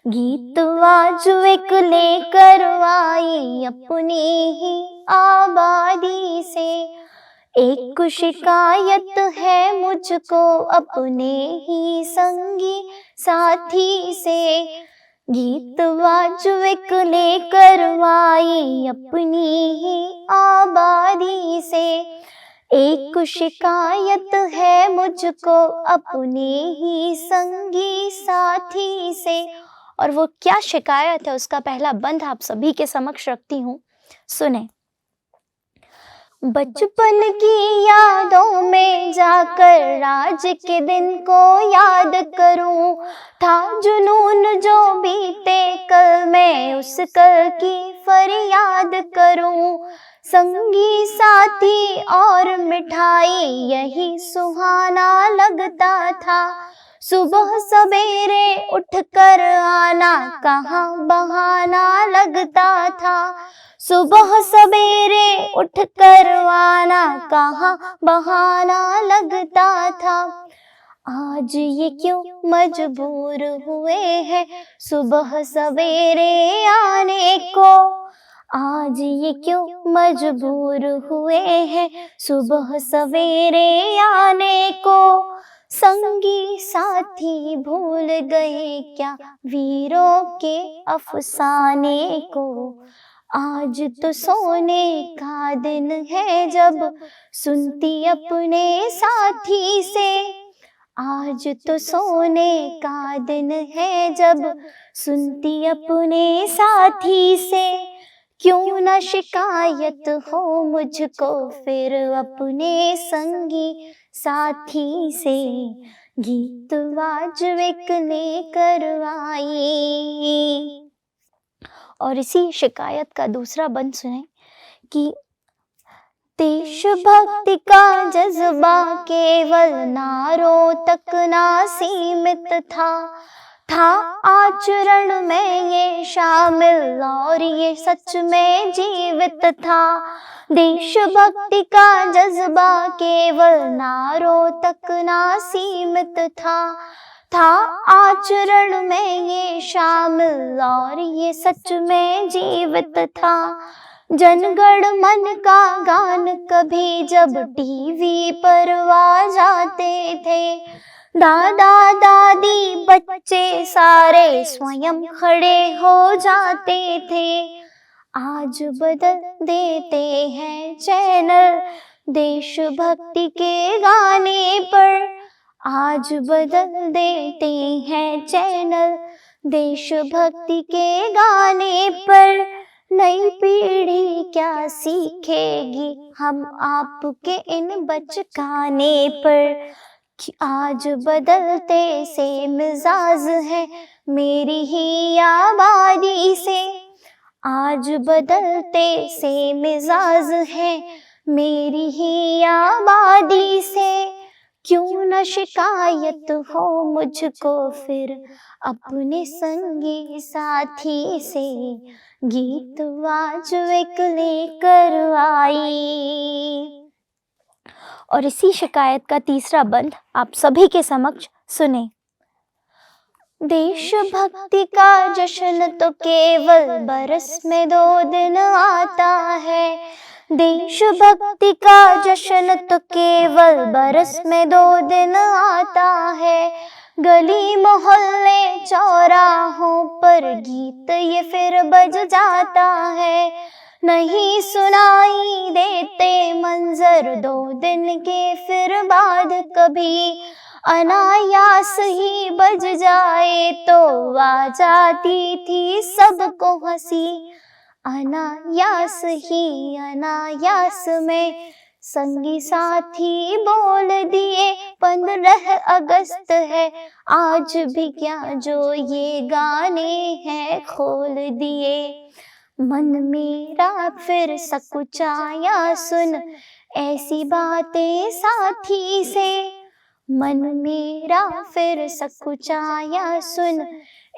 गीत आज एक लेकर आए अपनी ही आबादी से, एक शिकायत है मुझको अपने ही संगी साथी से, गीत आज एक लेकर आए अपनी ही आबादी से, एक शिकायत है मुझको अपने ही संगी साथी से। और वो क्या शिकायत है, उसका पहला बंद आप सभी के समक्ष रखती हूँ, सुने। बचपन की यादों में जाकर आज के दिन को याद करूं, था जुनून जो बीते कल में उस कल की फरियाद करूं, संगी साथी और मिठाई यही सुहाना लगता था, सुबह सवेरे उठकर आना कहाँ बहाना लगता था, सुबह सवेरे उठकर आना कहाँ बहाना लगता था। आज ये क्यों मजबूर हुए हैं सुबह सवेरे आने को, आज ये क्यों मजबूर हुए हैं सुबह सवेरे आने को, संगी साथी भूल गए क्या वीरों के अफसाने को, आज तो सोने का दिन है जब सुनती अपने साथी से, आज तो सोने का दिन है जब सुनती अपने साथी से, क्यों ना शिकायत हो मुझको फिर अपने संगी साथी से, गीत वाजविक लेकर आई। और इसी शिकायत का दूसरा बंद सुने कि देशभक्ति का जज्बा केवल नारों तक ना सीमित था आचरण में ये शामिल और ये सच में जीवित था। देशभक्ति का जज्बा केवल नारों तक ना सीमित था आचरण में ये शामिल और ये सच में जीवित था। जनगण मन का गान कभी जब टीवी पर आ जाते थे, दादा दादी बच्चे सारे स्वयं खड़े हो जाते थे। आज बदल देते हैं चैनल देशभक्ति के गाने पर, आज बदल देते हैं चैनल देशभक्ति के गाने पर। नई पीढ़ी क्या सीखेगी हम आपके इन बचकाने पर, कि आज बदलते से मिजाज है मेरी ही आबादी से, आज बदलते से मिजाज है मेरी ही आबादी से। क्यों न शिकायत हो मुझको फिर अपने संगी साथी से, गीत वाजविक लेकर आई। और इसी शिकायत का तीसरा बंद आप सभी के समक्ष सुने। देशभक्ति का जश्न तो केवल बरस में 2 दिन आता है, देशभक्ति का जश्न तो केवल बरस में 2 दिन आता है। गली मोहल्ले चौराहों पर गीत ये फिर बज जाता है, नहीं सुनाई देते मंजर 2 दिन के फिर बाद कभी। अनायास ही बज जाए तो आ जाती थी सबको हंसी, अनायास ही अनायास में संगी साथी बोल दिए 15 अगस्त है आज भी क्या जो ये गाने हैं खोल दिए। मन मेरा फिर सकुचाया सुन ऐसी बातें साथी से, मन मेरा फिर सकुचाया सुन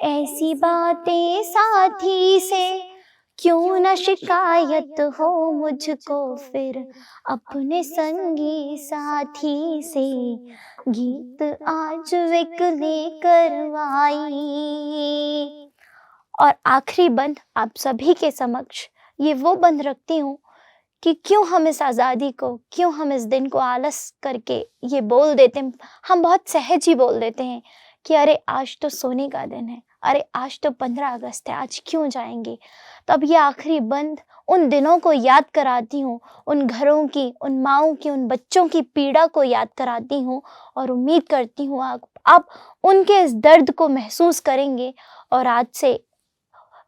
ऐसी बातें साथी से। क्यों न शिकायत हो मुझको फिर अपने संगी साथी से, गीत आज विक लेकर आई। और आखिरी बंद आप सभी के समक्ष ये वो बंद रखती हूँ कि क्यों हम इस आज़ादी को, क्यों हम इस दिन को आलस करके ये बोल देते हैं, हम बहुत सहज ही बोल देते हैं कि अरे आज तो सोने का दिन है, अरे आज तो 15 अगस्त है, आज क्यों जाएंगे। तब ये आखिरी बंद उन दिनों को याद कराती हूँ, उन घरों की, उन माँओं की, उन बच्चों की पीड़ा को याद कराती हूँ और उम्मीद करती हूँ आप उनके इस दर्द को महसूस करेंगे और आज से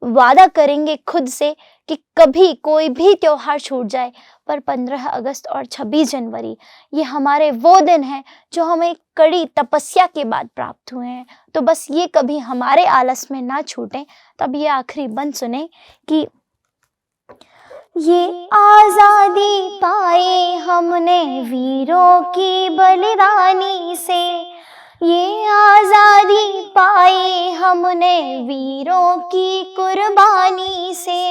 वादा करेंगे खुद से कि कभी कोई भी त्योहार छूट जाए पर 15 अगस्त और 26 जनवरी ये हमारे वो दिन हैं जो हमें कड़ी तपस्या के बाद प्राप्त हुए हैं। तो बस ये कभी हमारे आलस में ना छूटें। तब ये आखिरी बंद सुने कि ये आज़ादी पाई हमने वीरों की बलिदानी से, ये आज़ादी पाई हमने वीरों की कुर्बानी से,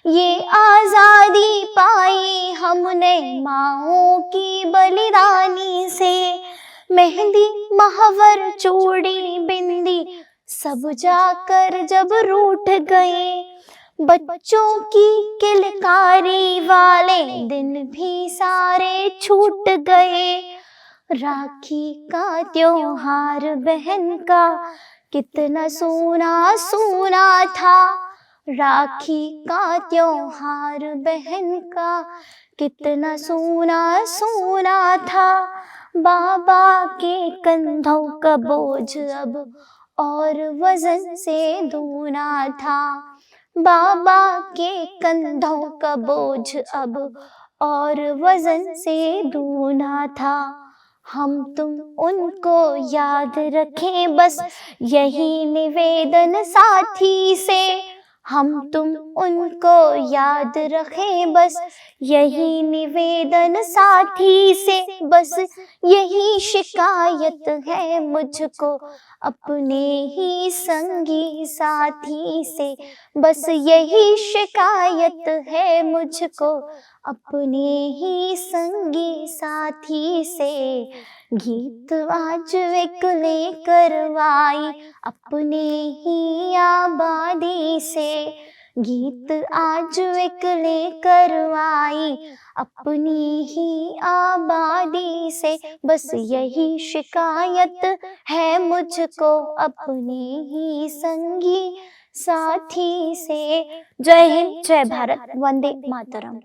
ये आज़ादी पाई हमने माँओं की बलिदानी से। मेहंदी महवर चूड़ी बिंदी सब जाकर जब रूठ गए, बच्चों की किलकारी वाले दिन भी सारे छूट गए। राखी का त्योहार बहन का कितना सोना सोना था, राखी का त्योहार बहन का कितना सोना सोना था। बाबा के कंधों का बोझ अब और वजन से दूना था, बाबा के कंधों का बोझ अब और वजन से दूना था। हम तुम उनको याद रखें, बस यही निवेदन साथी से। हम तुम उनको याद रखें, बस यही निवेदन साथी से। बस यही शिकायत है मुझको अपने ही संगी साथी से। बस यही शिकायत है मुझको अपने ही संगी साथी से। गीत आज एक लेकर आई अपने ही आबादी से। गीत आज एक लेकर आई अपनी ही आबादी से। बस यही शिकायत है मुझको अपने ही संगी साथी से। जय हिंद, जय भारत, वंदे मातरम।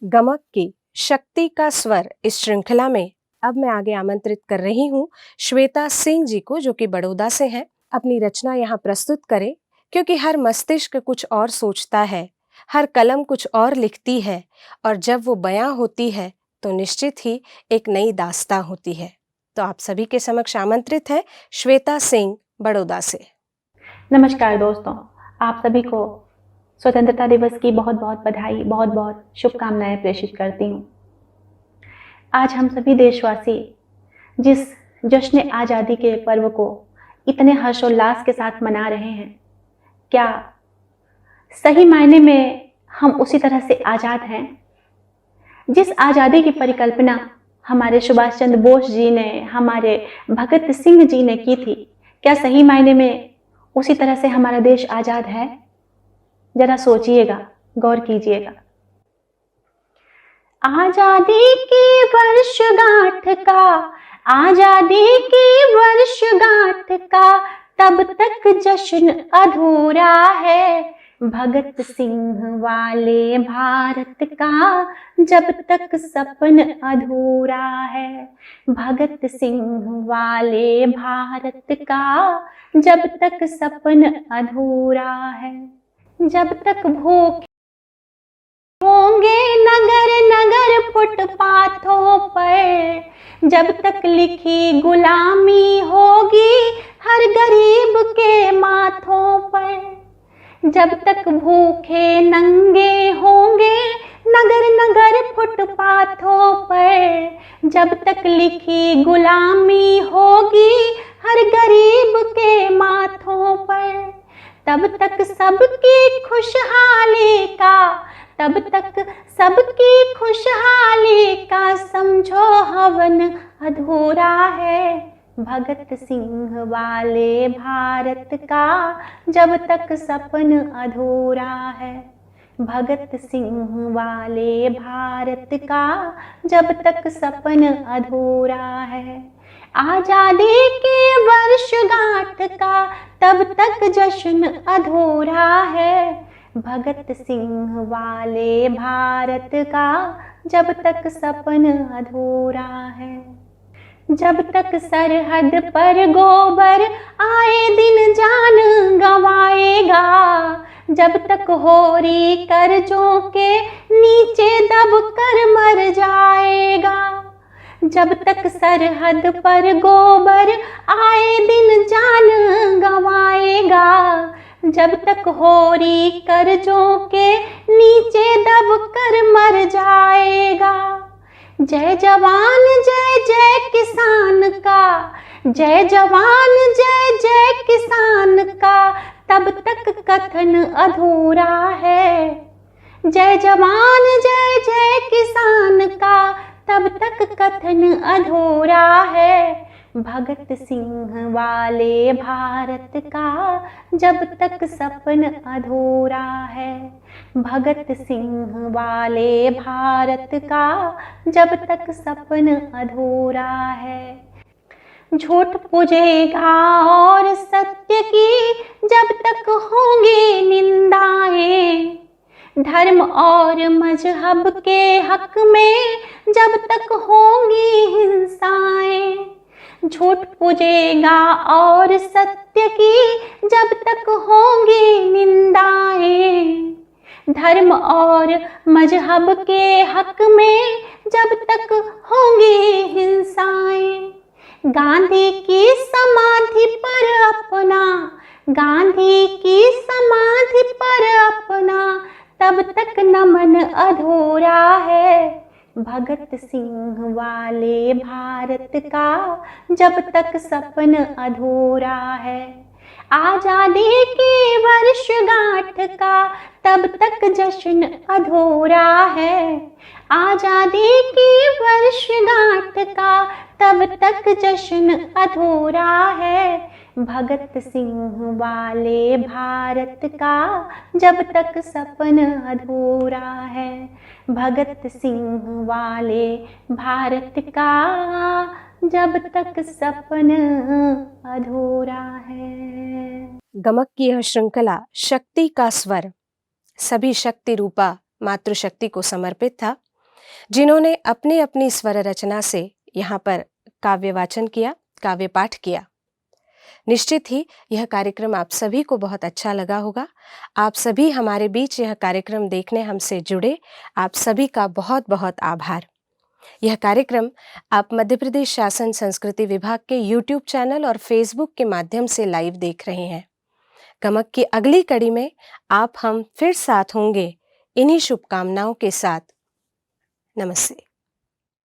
गमक की शक्ति का स्वर इस श्रृंखला में अब मैं आगे आमंत्रित कर रही हूँ श्वेता सिंह जी को, जो कि बड़ौदा से हैं। अपनी रचना यहाँ प्रस्तुत करें, क्योंकि हर मस्तिष्क कुछ और सोचता है, हर कलम कुछ और लिखती है, और जब वो बयां होती है तो निश्चित ही एक नई दास्तां होती है। तो आप सभी के समक्ष आमंत्रित है श्वेता सिंह, बड़ौदा से। नमस्कार दोस्तों, आप सभी को स्वतंत्रता दिवस की बहुत बहुत बधाई, बहुत बहुत शुभकामनाएं प्रेषित करती हूँ। आज हम सभी देशवासी जिस जश्न आज़ादी के पर्व को इतने हर्षोल्लास के साथ मना रहे हैं, क्या सही मायने में हम उसी तरह से आज़ाद हैं? जिस आज़ादी की परिकल्पना हमारे सुभाष चंद्र बोस जी ने, हमारे भगत सिंह जी ने की थी, क्या सही मायने में उसी तरह से हमारा देश आज़ाद है? जरा सोचिएगा, गौर कीजिएगा। आज़ादी की वर्षगांठ का, आज़ादी की वर्षगांठ का तब तक जश्न अधूरा है। भगत सिंह वाले भारत का जब तक सपन अधूरा है। भगत सिंह वाले भारत का जब तक सपन अधूरा है। जब तक भूख होंगे नगर नगर फुटपाथों पर, जब तक लिखी गुलामी होगी हर गरीब के माथों पर। जब तक भूखे नंगे होंगे नगर नगर फुटपाथों पर, जब तक लिखी गुलामी होगी हर गरीब के माथों पर। तब तक सबकी खुशहाली का, तब तक सबकी खुशहाली का समझो हवन अधूरा है। भगत सिंह वाले भारत का जब तक सपन अधूरा है। भगत सिंह वाले भारत का जब तक सपन अधूरा है। आज़ादी की वर्षगांठ का तब तक जश्न अधूरा है। भगत सिंह वाले भारत का जब तक सपन अधूरा है। जब तक सरहद पर गोबर आए दिन जान गंवाएगा, जब तक होरी कर्जों के नीचे दब कर मर जाएगा। जब तक सरहद पर गोबर आए दिन जान गंवाएगा, जब तक होरी कर्जों के नीचे दब कर मर जाएगा। जय जवान जय जय किसान का, जय जवान जय जय किसान का तब तक कथन अधूरा है। जय जवान जय जय किसान का तब तक कथन अधूरा है। भगत सिंह वाले भारत का जब तक सपन अधूरा है। भगत सिंह वाले भारत का जब तक सपन अधूरा है। झूठ पूजेगा और सत्य की जब तक होंगी निंदाएं, धर्म और मजहब के हक में जब तक होंगी हिंसाएं। झूठ पूजेगा और सत्य की जब तक होंगी निंदाएं, धर्म और मजहब के हक में जब तक होंगी हिंसाएं, गांधी की समाधि पर अपना, गांधी की समाधि पर अपना तब तक नमन अधूरा है। भगत सिंह वाले भारत का जब तक सपन अधूरा है। आजादी की वर्षगांठ का तब तक जश्न अधूरा है। आजादी की वर्षगांठ का तब तक जश्न अधूरा है। भगत सिंह वाले भारत का जब तक सपन अधूरा है। भगत सिंह वाले भारत का जब तक सपन अधूरा है। गमक की यह श्रृंखला शक्ति का स्वर सभी शक्ति रूपा मातृशक्ति को समर्पित था, जिन्होंने अपनी अपनी स्वर रचना से यहाँ पर काव्य वाचन किया, काव्य पाठ किया। निश्चित ही यह कार्यक्रम आप सभी को बहुत अच्छा लगा होगा। आप सभी हमारे बीच यह कार्यक्रम देखने हमसे जुड़े, आप सभी का बहुत बहुत आभार। यह कार्यक्रम आप मध्य प्रदेश शासन संस्कृति विभाग के YouTube चैनल और Facebook के माध्यम से लाइव देख रहे हैं। गमक की अगली कड़ी में आप हम फिर साथ होंगे इन्हीं शुभकामनाओं के साथ। नमस्ते।